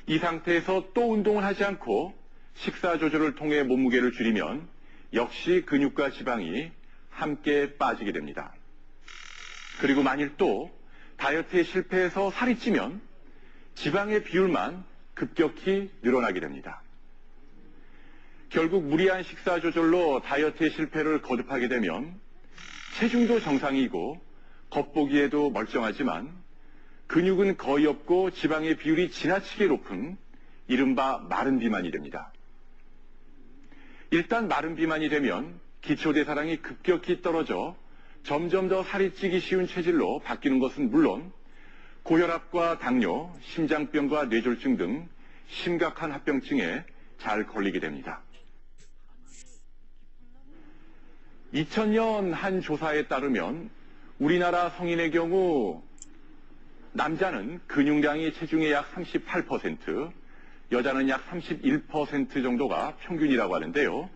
이 상태에서 또 운동을 하지 않고 식사 조절을 통해 몸무게를 줄이면 역시 근육과 지방이 함께 빠지게 됩니다. 그리고 만일 또 다이어트에 실패해서 살이 찌면 지방의 비율만 급격히 늘어나게 됩니다. 결국 무리한 식사 조절로 다이어트의 실패를 거듭하게 되면 체중도 정상이고 겉보기에도 멀쩡하지만 근육은 거의 없고 지방의 비율이 지나치게 높은 이른바 마른 비만이 됩니다. 일단 마른 비만이 되면 기초대사량이 급격히 떨어져 점점 더 살이 찌기 쉬운 체질로 바뀌는 것은 물론 고혈압과 당뇨, 심장병과 뇌졸중 등 심각한 합병증에 잘 걸리게 됩니다. 2000년 한 조사에 따르면 우리나라 성인의 경우 남자는 근육량이 체중의 약 38%, 여자는 약 31% 정도가 평균이라고 하는데요.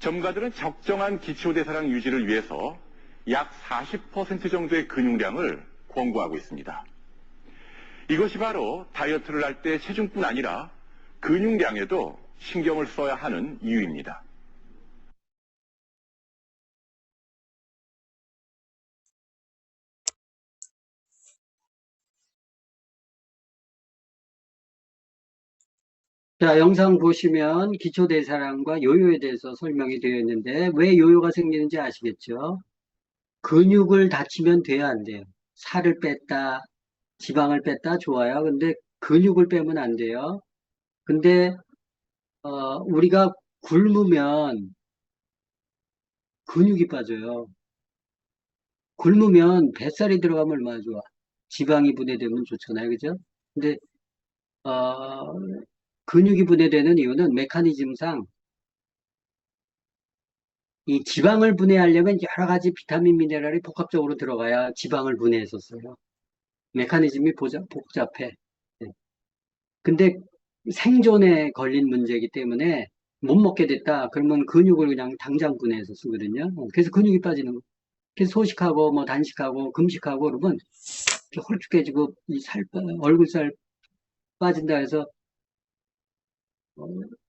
전문가들은 적정한 기초대사량 유지를 위해서 약 40% 정도의 근육량을 권고하고 있습니다. 이것이 바로 다이어트를 할 때 체중뿐 아니라 근육량에도 신경을 써야 하는 이유입니다. 자, 영상 보시면 기초대사량과 요요에 대해서 설명이 되어 있는데 왜 요요가 생기는지 아시겠죠? 근육을 다치면 돼야 안 돼요. 살을 뺐다, 지방을 뺐다 좋아요. 근데 근육을 빼면 안 돼요. 근데 우리가 굶으면 근육이 빠져요. 굶으면 뱃살이 들어가면 얼마나 좋아. 지방이 분해되면 좋잖아요. 그죠? 근데 근육이 분해되는 이유는 메커니즘상 이 지방을 분해하려면 여러 가지 비타민, 미네랄이 복합적으로 들어가야 지방을 분해했었어요. 메커니즘이 복잡해. 네. 근데 생존에 걸린 문제이기 때문에 못 먹게 됐다. 그러면 근육을 그냥 당장 분해해서 쓰거든요. 그래서 근육이 빠지는 거. 그래서 소식하고 뭐 단식하고 금식하고 그러면 이렇게 홀쭉해지고 이 얼굴살 빠진다 해서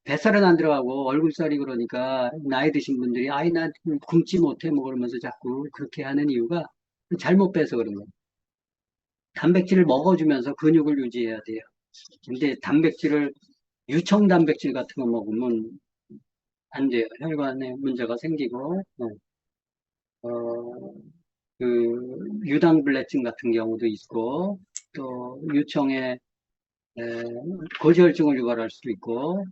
뱃살은 안 들어가고 얼굴살이 그러니까 나이 드신 분들이 아이 나 굶지 못해 뭐 그러면서 자꾸 그렇게 하는 이유가 잘못 빼서 그런 거예요. 단백질을 먹어주면서 근육을 유지해야 돼요. 근데 단백질을 유청 단백질 같은 거 먹으면 안 돼요. 혈관에 문제가 생기고 그 유당불내증 같은 경우도 있고 또 유청에 고지혈증을 유발할 수도 있고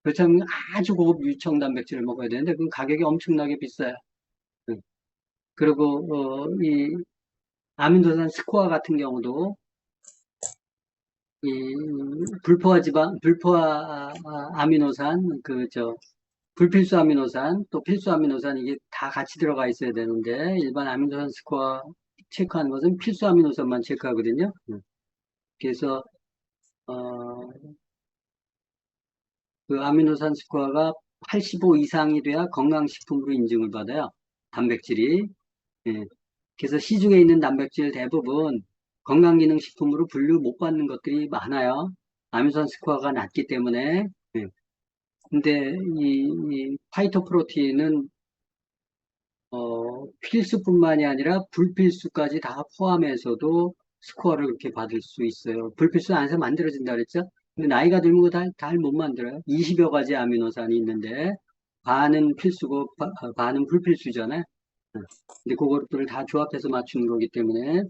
그렇다면 아주 고급 유청 단백질을 먹어야 되는데 그 가격이 엄청나게 비싸요. 그리고 이 아미노산 스코어 같은 경우도 이 불포화 아미노산 불필수 아미노산 또 필수 아미노산 이게 다 같이 들어가 있어야 되는데 일반 아미노산 스코어 체크하는 것은 필수 아미노산만 체크하거든요. 그래서 그 아미노산 스코어가 85 이상이 돼야 건강식품으로 인증을 받아요. 단백질이. 예. 그래서 시중에 있는 단백질 대부분 건강기능식품으로 분류 못 받는 것들이 많아요. 아미노산 스코어가 낮기 때문에. 예. 근데 이 파이토프로틴은 필수뿐만이 아니라 불필수까지 다 포함해서도 스코어를 그렇게 받을 수 있어요. 불필수 안에서 만들어진다 그랬죠? 근데 나이가 들면 잘 못 만들어요. 20여 가지 아미노산이 있는데 반은 필수고 반은 불필수잖아요. 근데 그것들을 다 조합해서 맞추는 거기 때문에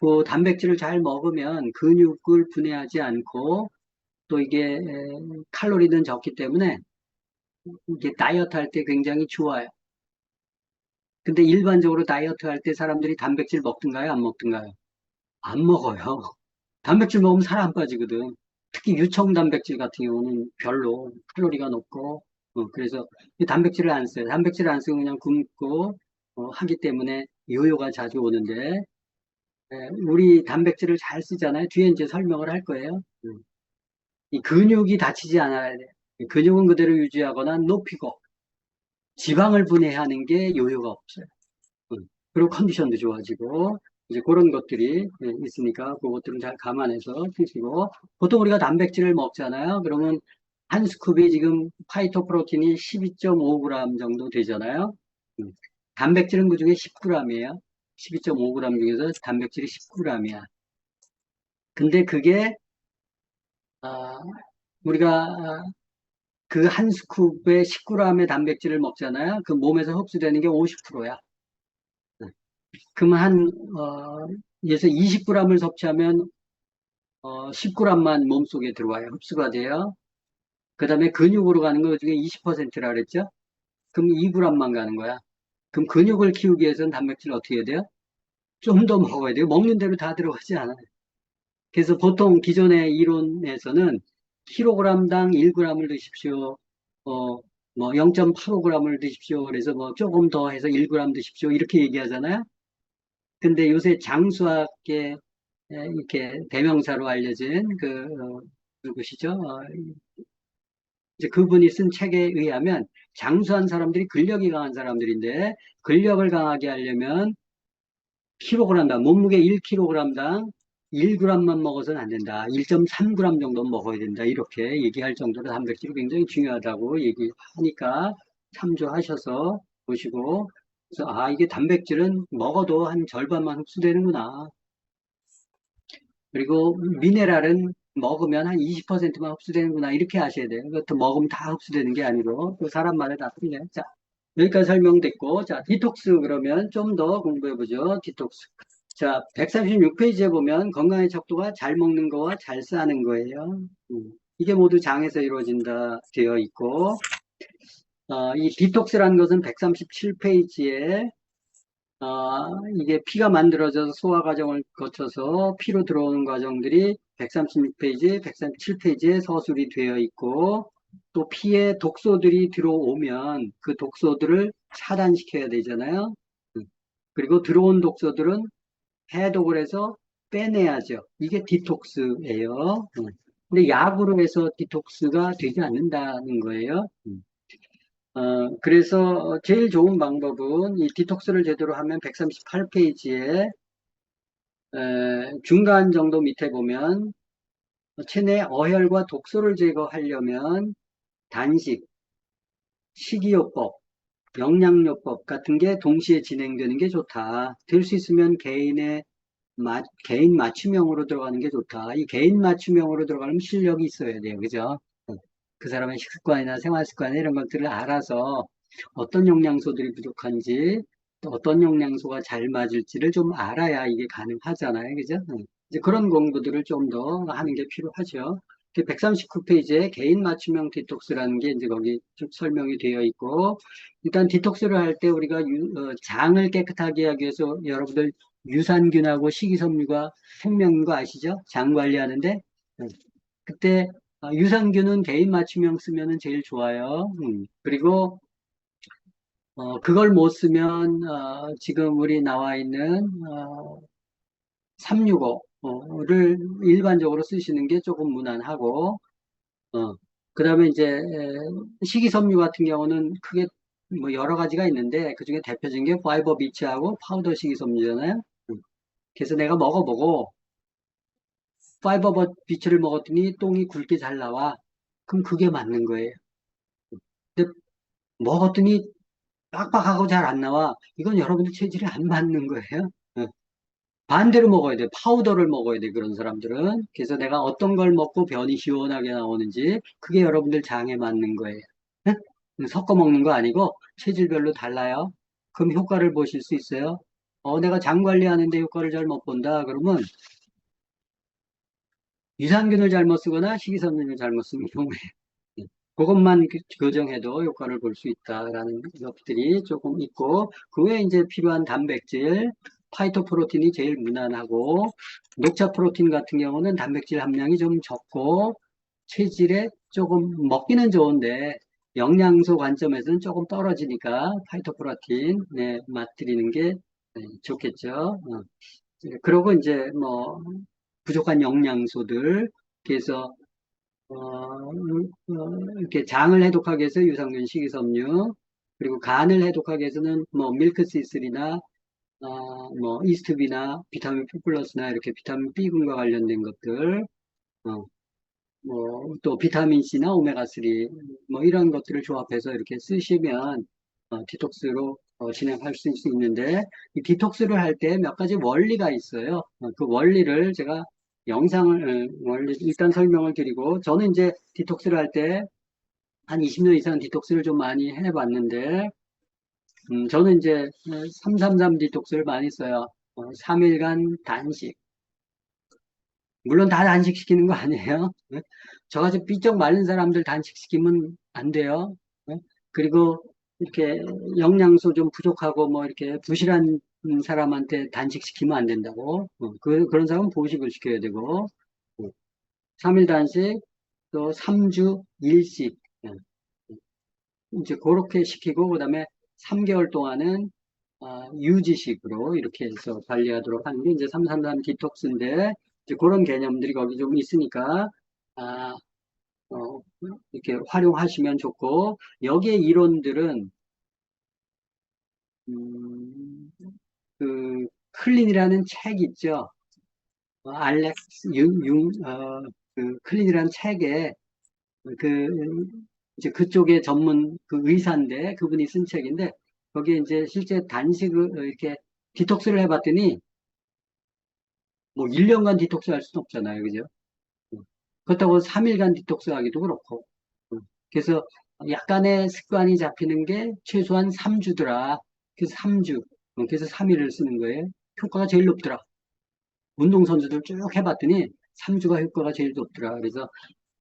그 단백질을 잘 먹으면 근육을 분해하지 않고 또 이게 칼로리는 적기 때문에 이게 다이어트 할 때 굉장히 좋아요. 근데 일반적으로 다이어트 할 때 사람들이 단백질 먹든가요? 안 먹든가요? 안 먹어요. 단백질 먹으면 살 안 빠지거든. 특히 유청 단백질 같은 경우는 별로 칼로리가 높고 그래서 이 단백질을 안 써요. 단백질을 안 쓰고 그냥 굶고 하기 때문에 요요가 자주 오는데 우리 단백질을 잘 쓰잖아요. 뒤에 이제 설명을 할 거예요. 이 근육이 다치지 않아야 돼요. 근육은 그대로 유지하거나 높이고 지방을 분해하는 게 요요가 없어요. 그리고 컨디션도 좋아지고 이제 그런 것들이 있으니까 그것들은 잘 감안해서 드시고 보통 우리가 단백질을 먹잖아요. 그러면 한 스쿱이 지금 파이토프로틴이 12.5g 정도 되잖아요. 단백질은 그 중에 10g이에요. 12.5g 중에서 단백질이 10g이야. 근데 그게 우리가 그 한 스쿱에 10g의 단백질을 먹잖아요. 그 몸에서 흡수되는 게 50%야. 그럼 예서 20g을 섭취하면 10g만 몸속에 들어와요. 흡수가 돼요. 그 다음에 근육으로 가는 거 중에 20%라 그랬죠? 그럼 2g만 가는 거야. 그럼 근육을 키우기 위해서는 단백질 어떻게 해야 돼요? 좀 더 먹어야 돼요. 먹는 대로 다 들어가지 않아요. 그래서 보통 기존의 이론에서는 킬로그램당 1g을 드십시오. 뭐 0.85g을 드십시오. 그래서 뭐 조금 더 해서 1g 드십시오. 이렇게 얘기하잖아요. 근데 요새 장수학계 이렇게 대명사로 알려진 누구시죠? 이제 그분이 쓴 책에 의하면 장수한 사람들이 근력이 강한 사람들인데 근력을 강하게 하려면 킬로그램당, 몸무게 1kg당 1g만 먹어서는 안 된다. 1.3g 정도 먹어야 된다. 이렇게 얘기할 정도로 단백질이 굉장히 중요하다고 얘기하니까 참조하셔서 보시고, 그래서 이게 단백질은 먹어도 한 절반만 흡수되는구나. 그리고 미네랄은 먹으면 한 20%만 흡수되는구나. 이렇게 아셔야 돼요. 그것도 먹으면 다 흡수되는 게 아니고, 또 사람마다 다 틀려요. 자, 여기까지 설명됐고, 자, 디톡스 그러면 좀 더 공부해보죠. 디톡스. 자, 136페이지에 보면 건강의 척도가 잘 먹는 거와 잘 싸는 거예요. 이게 모두 장에서 이루어진다 되어 있고, 이 디톡스라는 것은 137페이지에 이게 피가 만들어져서 소화 과정을 거쳐서 피로 들어오는 과정들이 136페이지, 137페이지에 서술이 되어 있고, 또 피에 독소들이 들어오면 그 독소들을 차단시켜야 되잖아요. 그리고 들어온 독소들은 해독을 해서 빼내야죠. 이게 디톡스예요. 근데 약으로 해서 디톡스가 되지 않는다는 거예요. 그래서 제일 좋은 방법은 이 디톡스를 제대로 하면 138페이지에 중간 정도 밑에 보면 체내 어혈과 독소를 제거하려면 단식, 식이요법, 영양요법 같은 게 동시에 진행되는 게 좋다. 될 수 있으면 개인 맞춤형으로 들어가는 게 좋다. 이 개인 맞춤형으로 들어가려면 실력이 있어야 돼요. 그죠? 그 사람의 식습관이나 생활습관 이런 것들을 알아서 어떤 영양소들이 부족한지 또 어떤 영양소가 잘 맞을지를 좀 알아야 이게 가능하잖아요. 그죠? 이제 그런 공부들을 좀 더 하는 게 필요하죠. 139페이지에 개인 맞춤형 디톡스라는 게 이제 거기 쭉 설명이 되어 있고, 일단 디톡스를 할 때 우리가 장을 깨끗하게 하기 위해서 여러분들 유산균하고 식이섬유가 생명인 거 아시죠? 장 관리하는데. 그때 유산균은 개인 맞춤형 쓰면은 제일 좋아요. 그리고 그걸 못 쓰면 지금 우리 나와 있는 365를 일반적으로 쓰시는 게 조금 무난하고, 그 다음에 이제 식이섬유 같은 경우는 크게 뭐 여러 가지가 있는데 그 중에 대표적인 게 파이버 비치하고 파우더 식이섬유잖아요. 그래서 내가 먹어보고 파이버 비치를 먹었더니 똥이 굵게 잘 나와. 그럼 그게 맞는 거예요. 근데 먹었더니 빡빡하고 잘 안 나와. 이건 여러분들 체질이 안 맞는 거예요. 반대로 먹어야 돼. 파우더를 먹어야 돼. 그런 사람들은. 그래서 내가 어떤 걸 먹고 변이 시원하게 나오는지 그게 여러분들 장에 맞는 거예요. 섞어 먹는 거 아니고 체질별로 달라요. 그럼 효과를 보실 수 있어요. 내가 장 관리하는데 효과를 잘 못 본다. 그러면 유산균을 잘못 쓰거나 식이섬유를 잘못 쓰는 경우에 그것만 교정해도 효과를 볼 수 있다라는 것들이 조금 있고, 그 외에 이제 필요한 단백질, 파이토프로틴이 제일 무난하고, 녹차 프로틴 같은 경우는 단백질 함량이 좀 적고, 체질에 조금 먹기는 좋은데, 영양소 관점에서는 조금 떨어지니까 파이토프로틴에 맛들이는 게 좋겠죠. 그러고 이제 뭐, 부족한 영양소들, 그래서 이렇게 장을 해독하기 위해서 유산균, 식이섬유, 그리고 간을 해독하기 위해서는 뭐 밀크시슬이나 뭐 이스트비나 비타민 B 플러스나 이렇게 비타민 B군과 관련된 것들, 뭐 또 비타민 C나 오메가3 뭐 이런 것들을 조합해서 이렇게 쓰시면 디톡스로 진행할 수 있는데, 이 디톡스를 할 때 몇 가지 원리가 있어요. 그 원리를 제가 원리 일단 설명을 드리고, 저는 이제 디톡스를 할 때 한 20년 이상 디톡스를 좀 많이 해봤는데, 저는 이제 333 디톡스를 많이 써요. 3일간 단식. 물론 다 단식시키는 거 아니에요. 예? 저같이 삐쩍 마른 사람들 단식시키면 안 돼요. 예? 그리고 이렇게 영양소 좀 부족하고 뭐 이렇게 부실한 사람한테 단식시키면 안 된다고. 그런 사람은 보식을 시켜야 되고. 3일 단식, 또 3주 일식. 예. 이제 그렇게 시키고, 그 다음에 3개월 동안은 유지식으로 이렇게 해서 관리하도록 하는 게 이제 333 디톡스인데, 이제 그런 개념들이 거기 좀 있으니까, 이렇게 활용하시면 좋고, 여기에 이론들은, 그, 클린이라는 책 있죠. 알렉스 그 클린이라는 책에, 이제 그쪽에 전문 그 의사인데, 그분이 쓴 책인데, 거기에 이제 실제 단식을, 이렇게 디톡스를 해봤더니, 뭐 1년간 디톡스 할 수는 없잖아요. 그죠? 그렇다고 3일간 디톡스 하기도 그렇고. 그래서 약간의 습관이 잡히는 게 최소한 3주더라. 그래서 3주. 그래서 3일을 쓰는 거예요. 효과가 제일 높더라. 운동선수들 쭉 해봤더니 3주가 효과가 제일 높더라. 그래서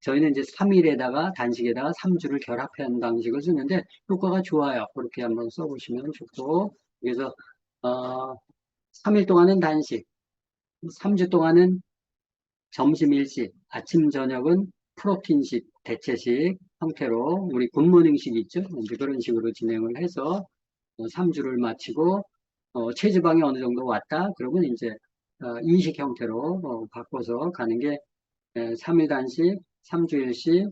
저희는 이제 3일에다가 단식에다가 3주를 결합한 방식을 쓰는데 효과가 좋아요. 그렇게 한번 써보시면 좋고. 그래서, 3일 동안은 단식, 3주 동안은 점심 일식, 아침 저녁은 프로틴식, 대체식 형태로 우리 굿모닝식 있죠? 이제 그런 식으로 진행을 해서 3주를 마치고 체지방이 어느 정도 왔다? 그러면 이제 이식 형태로 바꿔서 가는 게 3일 단식, 3주 일식,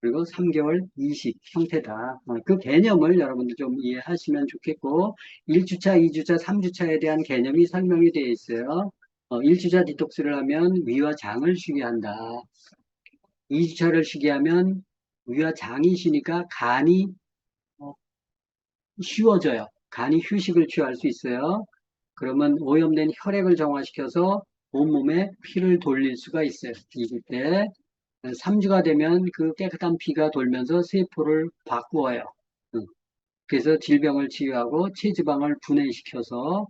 그리고 3개월 이식 형태다. 그 개념을 여러분들 좀 이해하시면 좋겠고 1주차, 2주차, 3주차에 대한 개념이 설명이 되어 있어요. 1주차 디톡스를 하면 위와 장을 쉬게 한다. 2주차를 쉬게 하면 위와 장이 쉬니까 간이 쉬워져요. 간이 휴식을 취할 수 있어요. 그러면 오염된 혈액을 정화시켜서 온몸에 피를 돌릴 수가 있어요. 2주 때. 3주가 되면 그 깨끗한 피가 돌면서 세포를 바꾸어요. 그래서 질병을 치유하고 체지방을 분해시켜서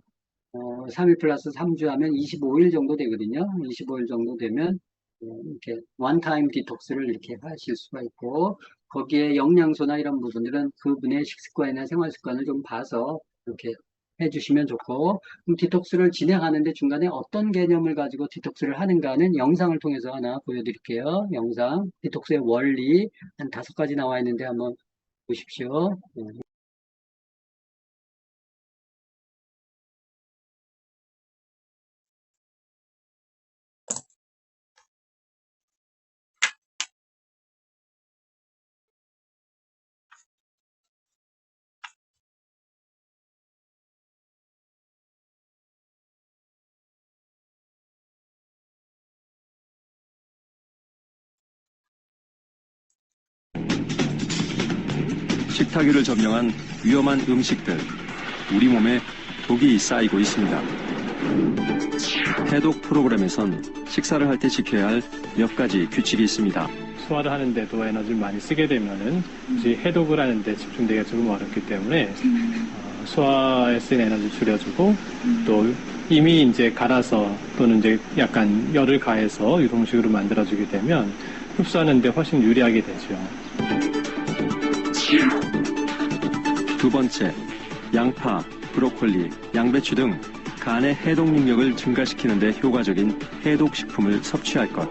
3일 플러스 3주 하면 25일 정도 되거든요. 25일 정도 되면 이렇게 원타임 디톡스를 이렇게 하실 수가 있고 거기에 영양소나 이런 부분들은 그분의 식습관이나 생활습관을 좀 봐서 이렇게 해주시면 좋고 그럼 디톡스를 진행하는데 중간에 어떤 개념을 가지고 디톡스를 하는가는 영상을 통해서 하나 보여드릴게요. 영상 디톡스의 원리 한 5가지 나와 있는데 한번 보십시오. 식탁위를 점령한 위험한 음식들, 우리 몸에 독이 쌓이고 있습니다. 해독 프로그램에선 식사를 할 때 지켜야 할 몇 가지 규칙이 있습니다. 소화를 하는데도 에너지를 많이 쓰게 되면은 이제 해독을 하는데 집중되기가 조금 어렵기 때문에 소화에 쓰는 에너지를 줄여주고 또 이미 이제 갈아서 또는 이제 약간 열을 가해서 유동식으로 만들어주게 되면 흡수하는데 훨씬 유리하게 되죠. 두 번째, 양파, 브로콜리, 양배추 등 간의 해독 능력을 증가시키는 데 효과적인 해독식품을 섭취할 것.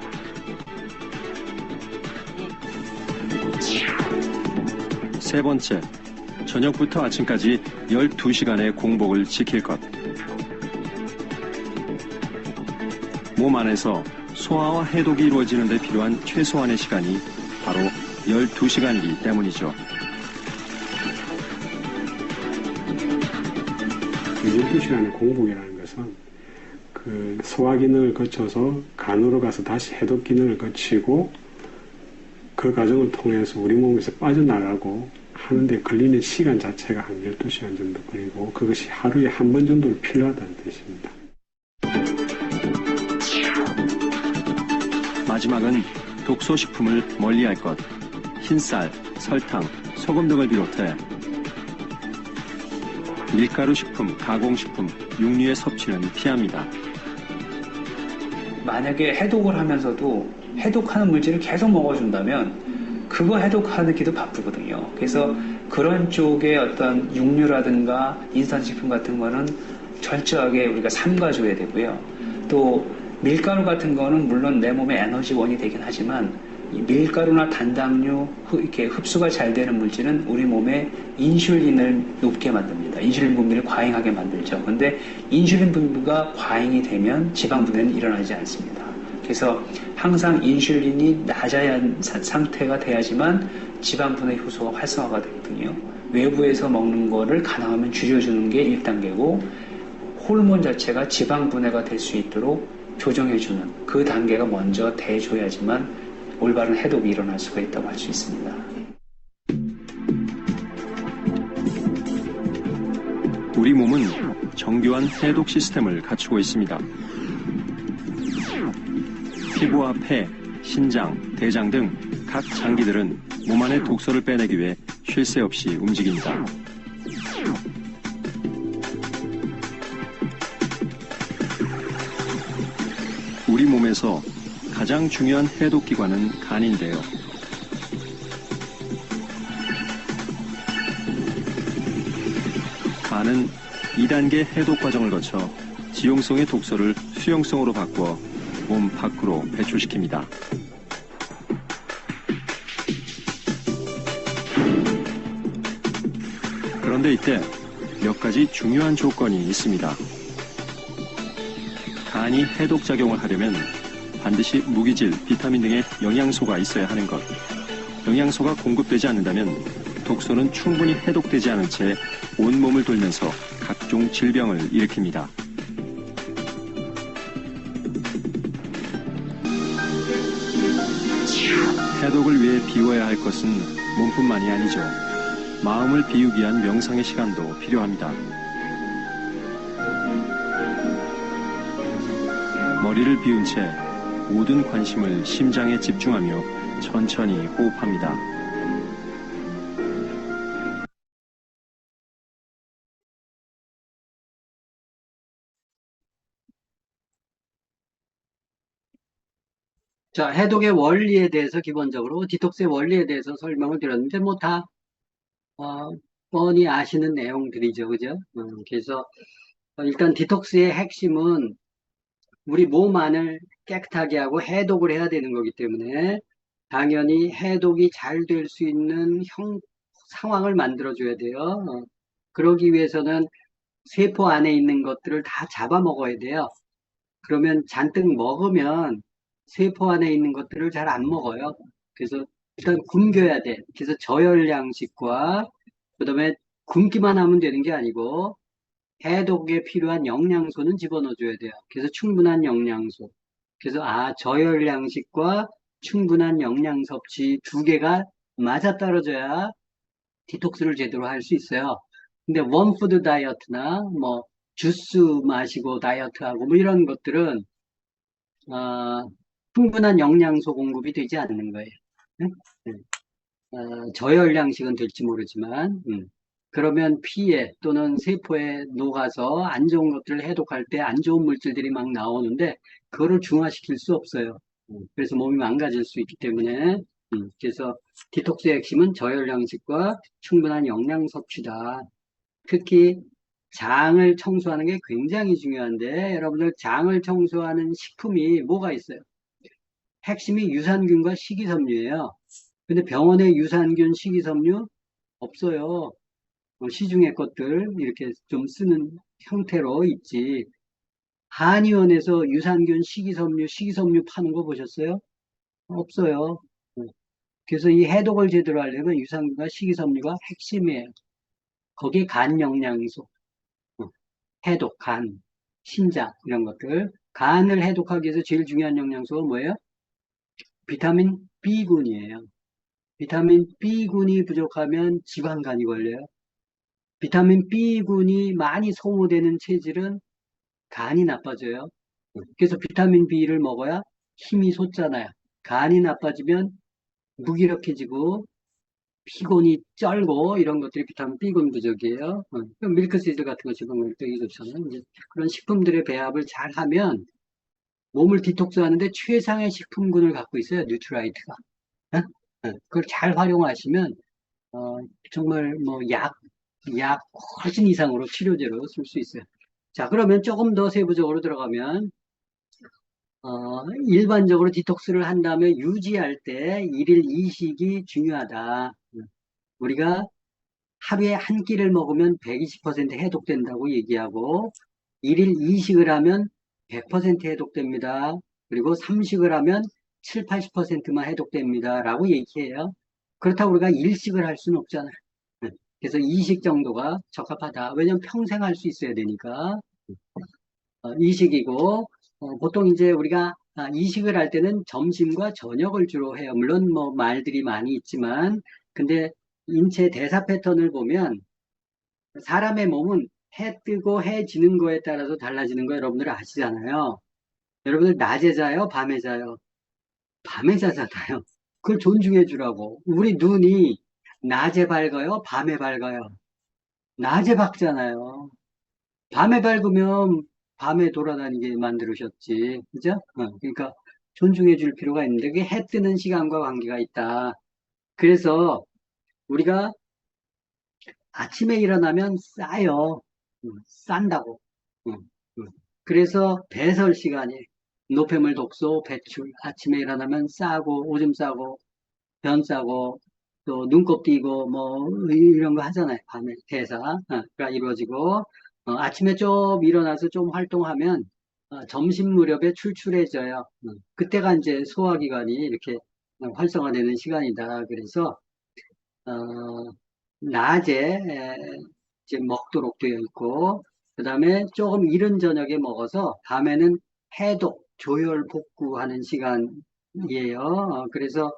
세 번째, 저녁부터 아침까지 12시간의 공복을 지킬 것. 몸 안에서 소화와 해독이 이루어지는 데 필요한 최소한의 시간이 바로 12시간이기 때문이죠. 12시간의 공복이라는 것은 그 소화 기능을 거쳐서 간으로 가서 다시 해독 기능을 거치고 그 과정을 통해서 우리 몸에서 빠져나가고 하는데 걸리는 시간 자체가 한 12시간 정도 걸리고 그것이 하루에 한 번 정도 필요하다는 뜻입니다. 마지막은 독소식품을 멀리할 것. 흰쌀, 설탕, 소금 등을 비롯해 밀가루 식품, 가공식품, 육류의 섭취는 피합니다. 만약에 해독을 하면서도 해독하는 물질을 계속 먹어준다면 그거 해독하기도 바쁘거든요. 그래서 그런 쪽의 어떤 육류라든가 인스턴트식품 같은 거는 철저하게 우리가 삼가줘야 되고요. 또 밀가루 같은 거는 물론 내 몸의 에너지원이 되긴 하지만 이 밀가루나 단당류 이렇게 흡수가 잘 되는 물질은 우리 몸에 인슐린을 높게 만듭니다. 인슐린 분비를 과잉하게 만들죠. 근데 인슐린 분비가 과잉이 되면 지방 분해는 일어나지 않습니다. 그래서 항상 인슐린이 낮아야 상태가 돼야지만 지방 분해 효소가 활성화가 되거든요. 외부에서 먹는 거를 가능하면 줄여주는 게 1단계고 호르몬 자체가 지방 분해가 될 수 있도록 조정해주는 그 단계가 먼저 돼줘야지만 올바른 해독이 일어날 수가 있다고 할 수 있습니다. 우리 몸은 정교한 해독 시스템을 갖추고 있습니다. 피부와 폐, 신장, 대장 등 각 장기들은 몸 안의 독소를 빼내기 위해 쉴 새 없이 움직입니다. 우리 몸에서 가장 중요한 해독기관은 간인데요. 간은 2단계 해독 과정을 거쳐 지용성의 독소를 수용성으로 바꾸어 몸 밖으로 배출시킵니다. 그런데 이때 몇 가지 중요한 조건이 있습니다. 간이 해독 작용을 하려면 반드시 무기질, 비타민 등의 영양소가 있어야 하는 것. 영양소가 공급되지 않는다면 독소는 충분히 해독되지 않은 채 온몸을 돌면서 각종 질병을 일으킵니다. 해독을 위해 비워야 할 것은 몸뿐만이 아니죠. 마음을 비우기 위한 명상의 시간도 필요합니다. 머리를 비운 채 모든 관심을 심장에 집중하며 천천히 호흡합니다. 자, 해독의 원리에 대해서 기본적으로 디톡스의 원리에 대해서 설명을 드렸는데 뭐 다 뻔히 아시는 내용들이죠, 그죠? 그래서 일단 디톡스의 핵심은 우리 몸 안을 깨끗하게 하고 해독을 해야 되는 거기 때문에 당연히 해독이 잘 될 수 있는 상황을 만들어줘야 돼요. 그러기 위해서는 세포 안에 있는 것들을 다 잡아먹어야 돼요. 그러면 잔뜩 먹으면 세포 안에 있는 것들을 잘 안 먹어요. 그래서 일단 굶겨야 돼. 그래서 저열량식과 그다음에 굶기만 하면 되는 게 아니고 해독에 필요한 영양소는 집어넣어줘야 돼요. 그래서 충분한 영양소. 그래서 저열량식과 충분한 영양 섭취 두 개가 맞아떨어져야 디톡스를 제대로 할 수 있어요. 근데 원푸드 다이어트나 뭐 주스 마시고 다이어트하고 뭐 이런 것들은 충분한 영양소 공급이 되지 않는 거예요. 저열량식은 될지 모르지만 그러면 피에 또는 세포에 녹아서 안 좋은 것들을 해독할 때 안 좋은 물질들이 막 나오는데 그거를 중화시킬 수 없어요. 그래서 몸이 망가질 수 있기 때문에 그래서 디톡스의 핵심은 저열량식과 충분한 영양 섭취다. 특히 장을 청소하는 게 굉장히 중요한데 여러분들 장을 청소하는 식품이 뭐가 있어요? 핵심이 유산균과 식이섬유예요. 근데 병원에 유산균, 식이섬유 없어요. 시중의 것들 이렇게 좀 쓰는 형태로 있지. 한의원에서 유산균, 식이섬유 파는 거 보셨어요? 없어요. 그래서 이 해독을 제대로 하려면 유산균과 식이섬유가 핵심이에요. 거기에 간 영양소, 해독, 간, 신장 이런 것들. 간을 해독하기 위해서 제일 중요한 영양소가 뭐예요? 비타민 B군이에요. 비타민 B군이 부족하면 지방간이 걸려요. 비타민 B군이 많이 소모되는 체질은 간이 나빠져요. 그래서 비타민 B를 먹어야 힘이 솟잖아요. 간이 나빠지면 무기력해지고 피곤이 쩔고 이런 것들이 비타민 B군 부족이에요. 밀크시슬 같은 거 집어먹을 때 좋잖아요. 이제 그런 식품들의 배합을 잘 하면 몸을 디톡스하는데 최상의 식품군을 갖고 있어요. 뉴트라이트가. 어? 그걸 잘 활용하시면 정말 뭐 약 훨씬 이상으로 치료제로 쓸 수 있어요. 자, 그러면 조금 더 세부적으로 들어가면 일반적으로 디톡스를 한 다음에 유지할 때 일일 이식이 중요하다. 우리가 하루에 한 끼를 먹으면 120% 해독된다고 얘기하고 일일 이식을 하면 100% 해독됩니다. 그리고 3식을 하면 7, 80%만 해독됩니다. 라고 얘기해요. 그렇다고 우리가 일식을 할 수는 없잖아요. 그래서 2식 정도가 적합하다. 왜냐면 평생 할 수 있어야 되니까. 2식이고 보통 이제 우리가 이식을 할 때는 점심과 저녁을 주로 해요. 물론 뭐 말들이 많이 있지만 근데 인체 대사 패턴을 보면 사람의 몸은 해 뜨고 해 지는 거에 따라서 달라지는 거 여러분들 아시잖아요. 여러분들 낮에 자요? 밤에 자요? 밤에 자잖아요. 그걸 존중해 주라고. 우리 눈이 낮에 밝아요? 밤에 밝아요? 낮에 밝잖아요. 밤에 밝으면 밤에 돌아다니게 만들으셨지. 그죠? 그러니까 존중해 줄 필요가 있는데 그게 해 뜨는 시간과 관계가 있다. 그래서 우리가 아침에 일어나면 싸요. 싼다고. 그래서 배설 시간이 노폐물 독소 배출 아침에 일어나면 싸고 오줌 싸고 변 싸고 또 눈곱 띄고 뭐 이런 거 하잖아요. 밤에 대사가 이루어지고 아침에 좀 일어나서 좀 활동하면 점심 무렵에 출출해져요. 그때가 이제 소화기관이 이렇게 활성화되는 시간이다. 그래서 낮에 이제 먹도록 되어 있고 그 다음에 조금 이른 저녁에 먹어서 밤에는 해독, 조혈, 복구하는 시간이에요. 그래서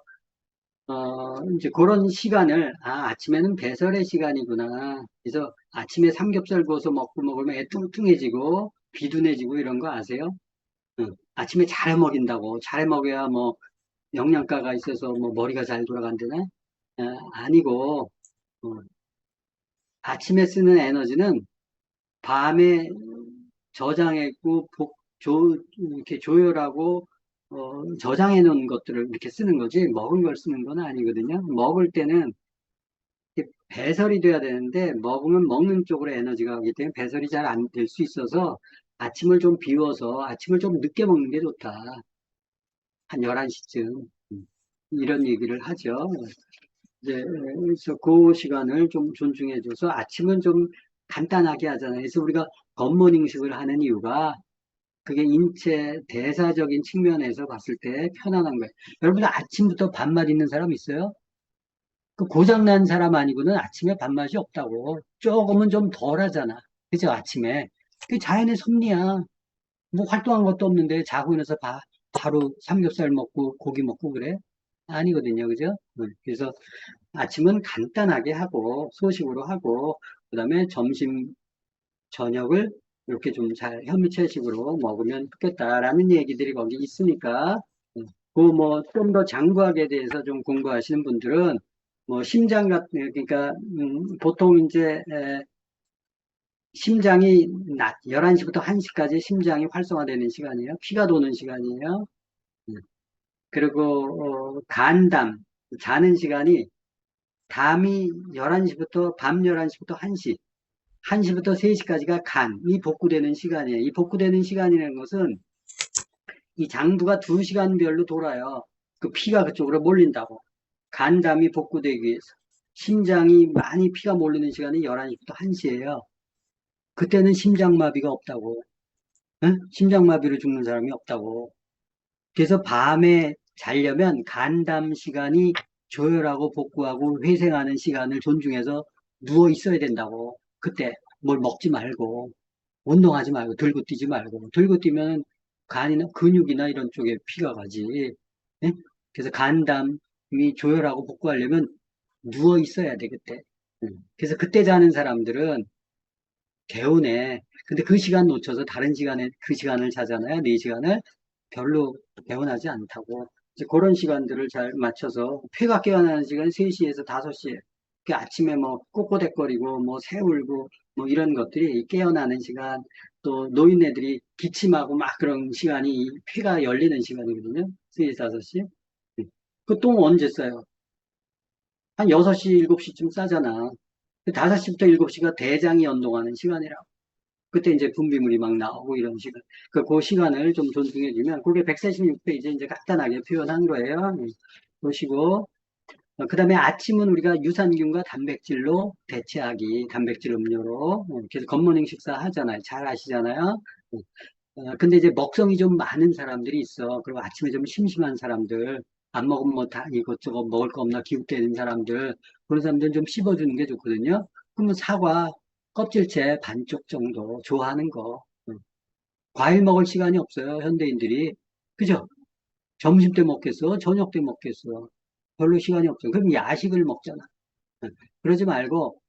이제 그런 시간을 아침에는 배설의 시간이구나. 그래서 아침에 삼겹살 구워서 먹으면 애 뚱뚱해지고 비둔해지고 이런 거 아세요? 아침에 잘 먹인다고. 잘 먹여야 뭐 영양가가 있어서 뭐 머리가 잘 돌아간다네? 아니고 아침에 쓰는 에너지는 밤에 저장했고 이렇게 조율하고 저장해 놓은 것들을 이렇게 쓰는 거지 먹은 걸 쓰는 건 아니거든요. 먹을 때는 배설이 돼야 되는데 먹으면 먹는 쪽으로 에너지가 가기 때문에 배설이 잘 안 될 수 있어서 아침을 좀 비워서 아침을 좀 늦게 먹는 게 좋다. 한 11시쯤 이런 얘기를 하죠. 이제 그래서 그 시간을 좀 존중해줘서 아침은 좀 간단하게 하잖아요. 그래서 우리가 굿모닝식을 하는 이유가 그게 인체 대사적인 측면에서 봤을 때 편안한 거예요. 여러분 아침부터 밥맛 있는 사람 있어요? 그 고장난 사람 아니고는 아침에 밥맛이 없다고. 조금은 좀 덜 하잖아. 그죠? 아침에. 그 자연의 섭리야. 뭐 활동한 것도 없는데 자고 일어나서 바로 삼겹살 먹고 고기 먹고 그래? 아니거든요. 그죠? 그래서 아침은 간단하게 하고 소식으로 하고 그 다음에 점심 저녁을 이렇게 좀 잘 현미채식으로 먹으면 좋겠다라는 얘기들이 거기 있으니까 그 뭐 좀 더 장구학에 대해서 좀 공부하시는 분들은 뭐 심장 같은 그러니까 보통 이제 심장이 낮 11시부터 1시까지 심장이 활성화되는 시간이에요. 피가 도는 시간이에요. 그리고 간담 자는 시간이 담이 11시부터 밤 11시부터 1시 1시부터 3시까지가 간이 복구되는 시간이에요. 이 복구되는 시간이라는 것은 이 장부가 2시간별로 돌아요. 그 피가 그쪽으로 몰린다고. 간담이 복구되기 위해서. 심장이 많이 피가 몰리는 시간이 11시부터 1시예요. 그때는 심장마비가 없다고. 응? 심장마비로 죽는 사람이 없다고. 그래서 밤에 자려면 간담 시간이 조혈하고 복구하고 회생하는 시간을 존중해서 누워 있어야 된다고. 그때 뭘 먹지 말고 운동하지 말고 들고 뛰지 말고 들고 뛰면 간이나 근육이나 이런 쪽에 피가 가지. 예? 그래서 간담이 조혈하고 복구하려면 누워 있어야 돼 그때. 그래서 그때 자는 사람들은 개운해. 근데 그 시간 놓쳐서 다른 시간에 그 시간을 자잖아요. 4시간을 별로 개운하지 않다고. 이제 그런 시간들을 잘 맞춰서 폐가 깨어나는 시간 3시에서 5시에 아침에 뭐 꼬꼬댁거리고 뭐 새 울고 뭐 이런 것들이 깨어나는 시간 또 노인네들이 기침하고 막 그런 시간이 이 폐가 열리는 시간이거든요. 3시, 5시. 그 똥 언제 싸요? 한 6시, 7시쯤 싸잖아. 5시부터 7시가 대장이 연동하는 시간이라고. 그때 이제 분비물이 막 나오고 이런 시간. 그 시간을 좀 존중해주면, 그게 146페이지에 이제 간단하게 표현한 거예요. 보시고. 그 다음에 아침은 우리가 유산균과 단백질로 대체하기, 단백질 음료로. 그래서 굿모닝 식사 하잖아요. 잘 아시잖아요. 근데 이제 먹성이 좀 많은 사람들이 있어. 그리고 아침에 좀 심심한 사람들, 안 먹으면 뭐 다 이것저것 먹을 거 없나 기웃대는 사람들, 그런 사람들은 좀 씹어주는 게 좋거든요. 그러면 사과 껍질째 반쪽 정도 좋아하는 거. 과일 먹을 시간이 없어요, 현대인들이. 그죠? 점심 때 먹겠어? 저녁 때 먹겠어? 별로 시간이 없어. 그럼 야식을 먹잖아. 그러지 말고,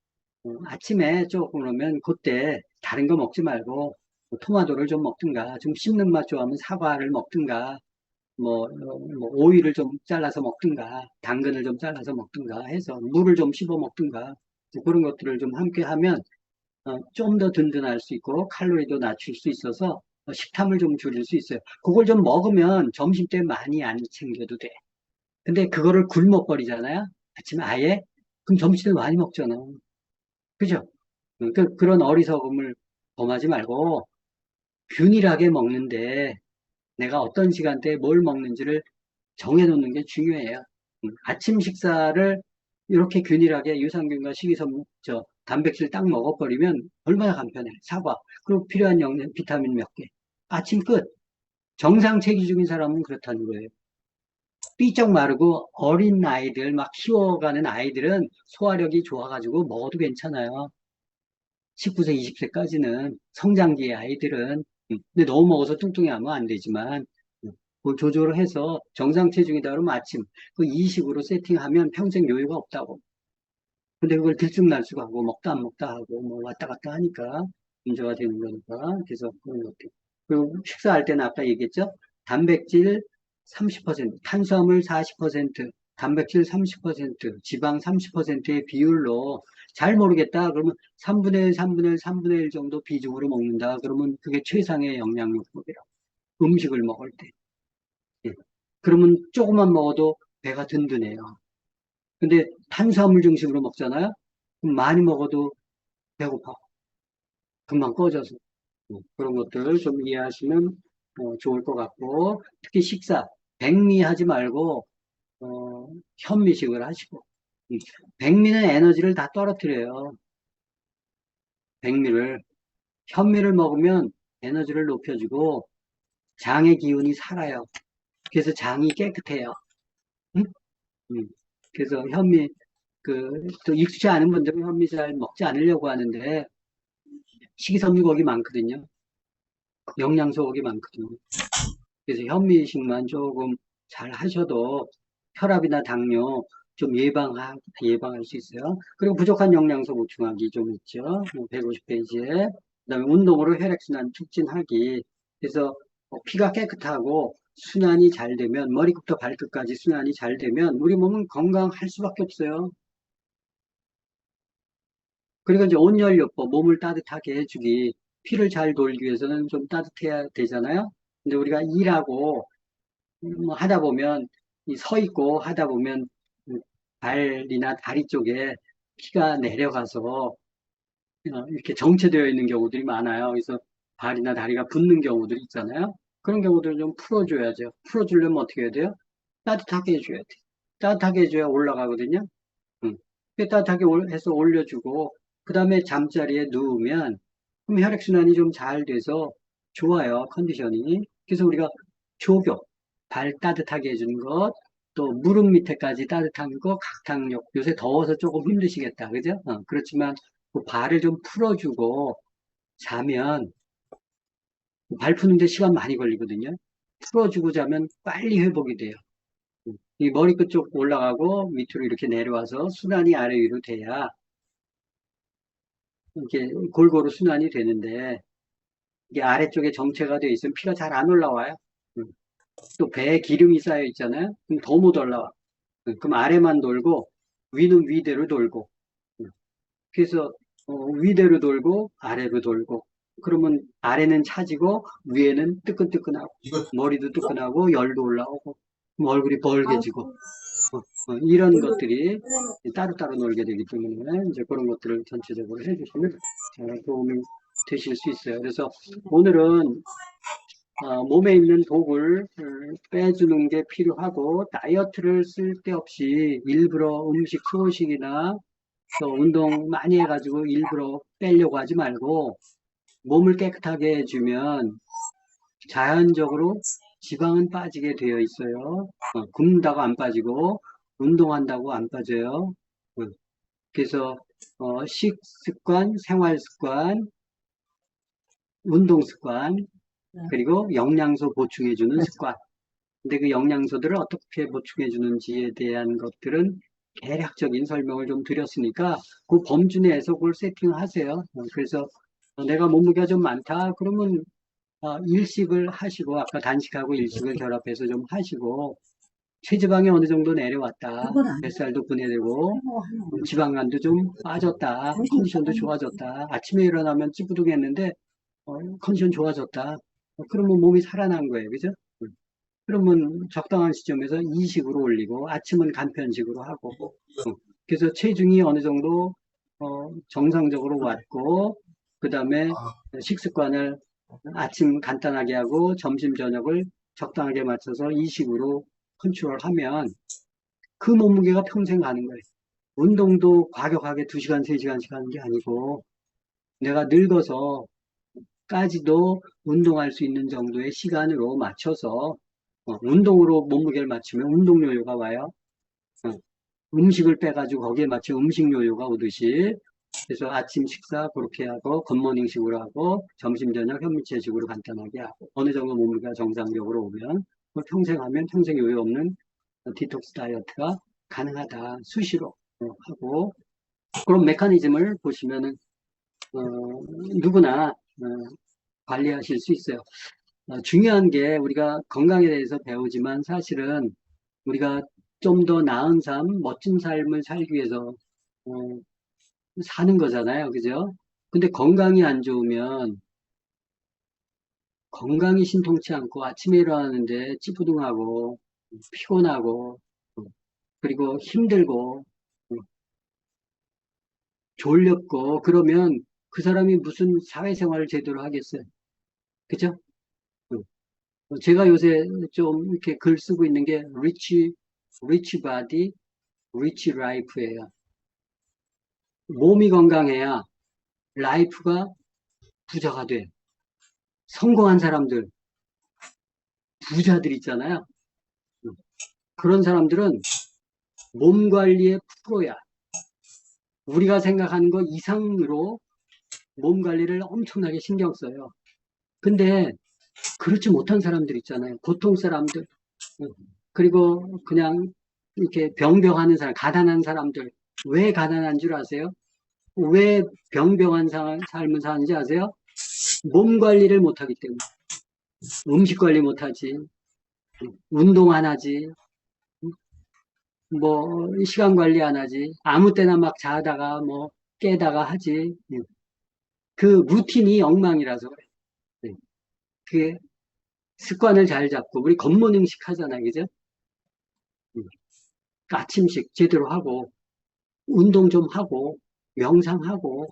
아침에 조금 그러면 그때 다른 거 먹지 말고, 뭐 토마토를 좀 먹든가, 좀 씹는 맛 좋아하면 사과를 먹든가, 뭐 오이를 좀 잘라서 먹든가, 당근을 좀 잘라서 먹든가 해서 물을 좀 씹어 먹든가, 그런 것들을 좀 함께 하면 좀 더 든든할 수 있고 칼로리도 낮출 수 있어서 식탐을 좀 줄일 수 있어요. 그걸 좀 먹으면 점심 때 많이 안 챙겨도 돼. 근데 그거를 굶어버리잖아요. 아침에 아예? 그럼 점심 때 많이 먹잖아. 그죠? 그런 어리석음을 범하지 말고 균일하게 먹는데 내가 어떤 시간대에 뭘 먹는지를 정해놓는 게 중요해요. 아침 식사를 이렇게 균일하게 유산균과 단백질 딱 먹어버리면 얼마나 간편해. 사과. 그리고 필요한 영양, 비타민 몇 개. 아침 끝. 정상 체기 중인 사람은 그렇다는 거예요. 삐쩍 마르고 어린 아이들, 막 키워가는 아이들은 소화력이 좋아가지고 먹어도 괜찮아요. 19세, 20세까지는 성장기의 아이들은. 근데 너무 먹어서 뚱뚱해하면 안 되지만 그 조절을 해서 정상 체중이다 그러면 아침 그 이식으로 세팅하면 평생 여유가 없다고. 근데 그걸 들쭉날쭉 하고 먹다 안 먹다 하고 뭐 왔다 갔다 하니까 문제가 되는 거니까. 그래서 그런 것들. 그리고 식사할 때는 아까 얘기했죠. 단백질 30%, 탄수화물 40%, 단백질 30%, 지방 30%의 비율로 잘 모르겠다 그러면 3분의 1, 3분의 1, 3분의 1 정도 비중으로 먹는다 그러면 그게 최상의 영양요법이라고. 음식을 먹을 때. 예. 그러면 조금만 먹어도 배가 든든해요. 근데 탄수화물 중심으로 먹잖아요? 그럼 많이 먹어도 배고파. 금방 꺼져서. 그런 것들 좀 이해하시면 좋을 것 같고, 특히 식사, 백미하지 말고, 현미식을 하시고. 백미는 에너지를 다 떨어뜨려요. 백미를. 현미를 먹으면 에너지를 높여주고, 장의 기운이 살아요. 그래서 장이 깨끗해요. 응? 그래서 현미, 또 익숙치 않은 분들은 현미 잘 먹지 않으려고 하는데, 식이섬유 거기 많거든요. 영양소 거기 많거든요. 그래서 현미식만 조금 잘 하셔도 혈압이나 당뇨 좀 예방할 수 있어요. 그리고 부족한 영양소 보충하기 좀 있죠. 150페이지에. 그 다음에 운동으로 혈액순환 촉진하기. 그래서 피가 깨끗하고 순환이 잘 되면, 머리부터 발끝까지 순환이 잘 되면 우리 몸은 건강할 수밖에 없어요. 그리고 이제 온열요법, 몸을 따뜻하게 해주기, 피를 잘 돌기 위해서는 좀 따뜻해야 되잖아요. 근데 우리가 일하고 뭐 하다 보면 서 있고 하다 보면 발이나 다리 쪽에 피가 내려가서 이렇게 정체되어 있는 경우들이 많아요. 그래서 발이나 다리가 붓는 경우들이 있잖아요. 그런 경우들을 좀 풀어줘야죠. 풀어주려면 어떻게 해야 돼요? 따뜻하게 해줘야 돼. 따뜻하게 해줘야 올라가거든요. 따뜻하게 해서 올려주고, 그 다음에 잠자리에 누우면, 그럼 혈액순환이 좀 잘 돼서 좋아요, 컨디션이. 그래서 우리가 조교, 발 따뜻하게 해주는 것, 또 무릎 밑에까지 따뜻한 거, 각탕력. 요새 더워서 조금 힘드시겠다, 그죠? 그렇지만 그 발을 좀 풀어주고 자면, 발 푸는데 시간 많이 걸리거든요. 풀어주고 자면 빨리 회복이 돼요. 이 머리끝 쪽 올라가고 밑으로 이렇게 내려와서 순환이 아래 위로 돼야 이게 골고루 순환이 되는데, 이게 아래쪽에 정체가 되어 있으면 피가 잘 안 올라와요. 또 배에 기름이 쌓여 있잖아요. 그럼 더 못 올라와. 그럼 아래만 돌고 위는 위대로 돌고. 그래서 위대로 돌고 아래로 돌고 그러면 아래는 차지고 위에는 뜨끈뜨끈하고 머리도 뜨끈하고 열도 올라오고 얼굴이 벌개지고 이런 것들이 따로따로 놀게 되기 때문에 이제 그런 것들을 전체적으로 해주시면 도움이 되실 수 있어요. 그래서 오늘은 몸에 있는 독을 빼주는 게 필요하고 다이어트를 쓸데없이 일부러 음식 소식이나 또 운동 많이 해가지고 일부러 빼려고 하지 말고 몸을 깨끗하게 해주면 자연적으로 지방은 빠지게 되어 있어요. 굶는다고 안 빠지고 운동한다고 안 빠져요. 그래서 식습관, 생활습관, 운동습관, 그리고 영양소 보충해주는 습관. 근데 그 영양소들을 어떻게 보충해주는지에 대한 것들은 대략적인 설명을 좀 드렸으니까 그 범주 내에서 그걸 세팅하세요. 그래서 내가 몸무게가 좀 많다 그러면 일식을 하시고 아까 단식하고 일식을 결합해서 좀 하시고 체지방이 어느 정도 내려왔다, 뱃살도 분해되고 지방간도 좀 빠졌다, 컨디션도 좋아졌다, 아침에 일어나면 찌뿌둥했는데 컨디션 좋아졌다, 그러면 몸이 살아난 거예요. 그죠? 그러면 적당한 시점에서 이식으로 올리고 아침은 간편식으로 하고 그래서 체중이 어느 정도 정상적으로 왔고 그 다음에 식습관을 아침 간단하게 하고 점심 저녁을 적당하게 맞춰서 이식으로 컨트롤하면 그 몸무게가 평생 가는 거예요. 운동도 과격하게 2시간, 3시간씩 하는 게 아니고 내가 늙어서 까지도 운동할 수 있는 정도의 시간으로 맞춰서 운동으로 몸무게를 맞추면 운동 요요가 와요. 음식을 빼가지고 거기에 맞춰 음식 요요가 오듯이 그래서 아침 식사 그렇게 하고 굿모닝식으로 하고 점심 저녁 현미채식으로 간단하게 하고 어느 정도 몸무게가 정상적으로 오면 평생 하면 평생 요요 없는 디톡스 다이어트가 가능하다. 수시로 하고 그런 메커니즘을 보시면은 누구나 관리하실 수 있어요. 중요한 게 우리가 건강에 대해서 배우지만 사실은 우리가 좀 더 나은 삶, 멋진 삶을 살기 위해서 사는 거잖아요. 그죠? 근데 건강이 안 좋으면 건강이 신통치 않고 아침에 일어나는데 찌뿌둥하고 피곤하고 그리고 힘들고 졸렸고 그러면 그 사람이 무슨 사회생활을 제대로 하겠어요. 그죠? 제가 요새 좀 이렇게 글 쓰고 있는 게 rich body, rich life예요. 몸이 건강해야 라이프가 부자가 돼. 성공한 사람들, 부자들 있잖아요. 그런 사람들은 몸 관리의 프로야. 우리가 생각하는 것 이상으로 몸 관리를 엄청나게 신경 써요. 근데 그렇지 못한 사람들 있잖아요. 보통 사람들. 그리고 그냥 이렇게 병병하는 사람, 가난한 사람들. 왜 가난한 줄 아세요? 왜 병병한 삶을 사는지 아세요? 몸 관리를 못하기 때문에. 음식 관리 못하지. 운동 안 하지. 뭐 시간 관리 안 하지. 아무 때나 막 자다가 뭐 깨다가 하지. 그 루틴이 엉망이라서 그래. 그게 습관을 잘 잡고 우리 굿모닝식 하잖아요. 그죠? 아침식 제대로 하고 운동 좀 하고 명상하고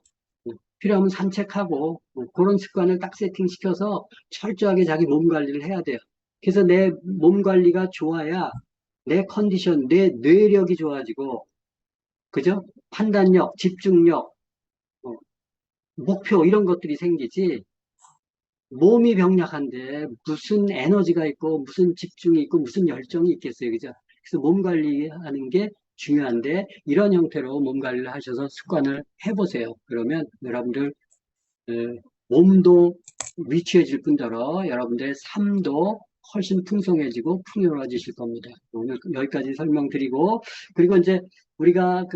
필요하면 산책하고 그런 습관을 딱 세팅시켜서 철저하게 자기 몸 관리를 해야 돼요. 그래서 내 몸 관리가 좋아야 내 컨디션, 내 뇌력이 좋아지고 그죠? 판단력, 집중력, 목표 이런 것들이 생기지 몸이 병약한데 무슨 에너지가 있고 무슨 집중이 있고 무슨 열정이 있겠어요. 그죠? 그래서 몸 관리하는 게 중요한데 이런 형태로 몸 관리를 하셔서 습관을 해보세요. 그러면 여러분들 몸도 위치해질 뿐더러 여러분들의 삶도 훨씬 풍성해지고 풍요로워지실 겁니다. 오늘 여기까지 설명드리고 그리고 이제 우리가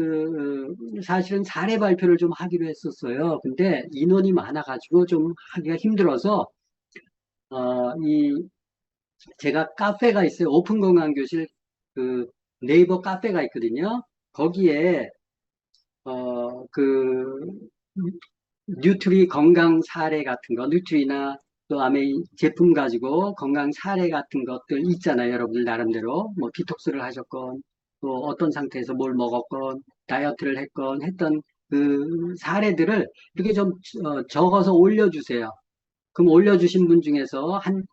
사실은 사례 발표를 좀 하기로 했었어요. 근데 인원이 많아가지고 좀 하기가 힘들어서 제가 카페가 있어요. 오픈 건강교실 네이버 카페가 있거든요. 거기에 뉴트리 건강 사례 같은 거, 뉴트리나 또 아메 제품 가지고 건강 사례 같은 것들 있잖아요. 여러분들 나름대로 뭐 디톡스를 하셨건 또 어떤 상태에서 뭘 먹었건 다이어트를 했건 했던 그 사례들을 이렇게 좀 적어서 올려주세요. 그럼 올려주신 분 중에서 한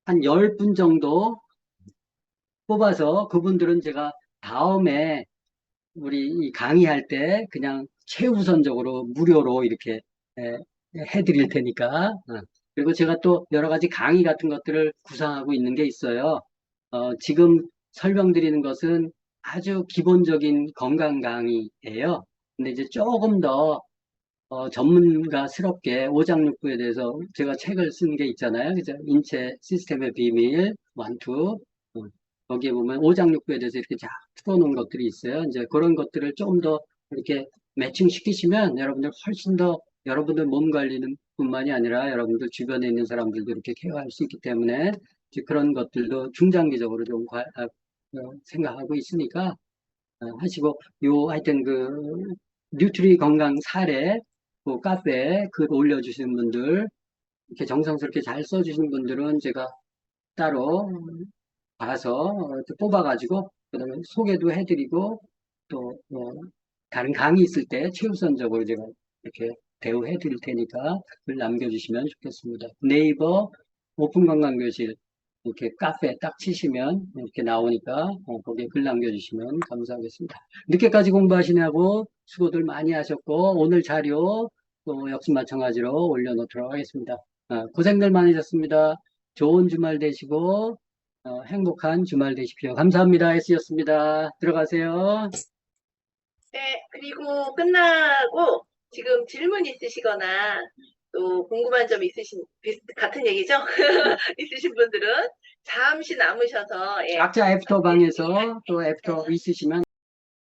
10분 정도 뽑아서 그분들은 제가 다음에 우리 이 강의할 때 그냥 최우선적으로 무료로 이렇게 해드릴 테니까. 그리고 제가 또 여러 가지 강의 같은 것들을 구상하고 있는 게 있어요. 지금 설명드리는 것은 아주 기본적인 건강 강의예요. 근데 이제 조금 더 전문가스럽게 오장육부에 대해서 제가 책을 쓴 게 있잖아요. 그죠? 인체 시스템의 비밀, 원투. 거기에 보면 오장육부에 대해서 이렇게 쫙 풀어놓은 것들이 있어요. 이제 그런 것들을 조금 더 이렇게 매칭시키시면 여러분들 훨씬 더 여러분들 몸 관리는 뿐만이 아니라 여러분들 주변에 있는 사람들도 이렇게 케어할 수 있기 때문에 이제 그런 것들도 중장기적으로 좀 생각하고 있으니까 하시고 하여튼 뉴트리 건강 사례 그 카페에 글 올려주신 분들 이렇게 정성스럽게 잘 써주신 분들은 제가 따로 봐서 뽑아가지고 그다음에 소개도 해드리고 또 다른 강의 있을 때 최우선적으로 제가 이렇게 대우해 드릴 테니까 글 남겨주시면 좋겠습니다. 네이버 오픈건강교실 이렇게 카페 딱 치시면 이렇게 나오니까 거기에 글 남겨주시면 감사하겠습니다. 늦게까지 공부하시냐고 수고들 많이 하셨고 오늘 자료 또 역시 마찬가지로 올려놓도록 하겠습니다. 고생들 많으셨습니다. 좋은 주말 되시고 행복한 주말 되십시오. 감사합니다. S였습니다. 들어가세요. 네, 그리고 끝나고 지금 질문 있으시거나 또 궁금한 점 같은 얘기죠? 있으신 분들은 잠시 남으셔서 각자 애프터 방에서 또 애프터 있으시면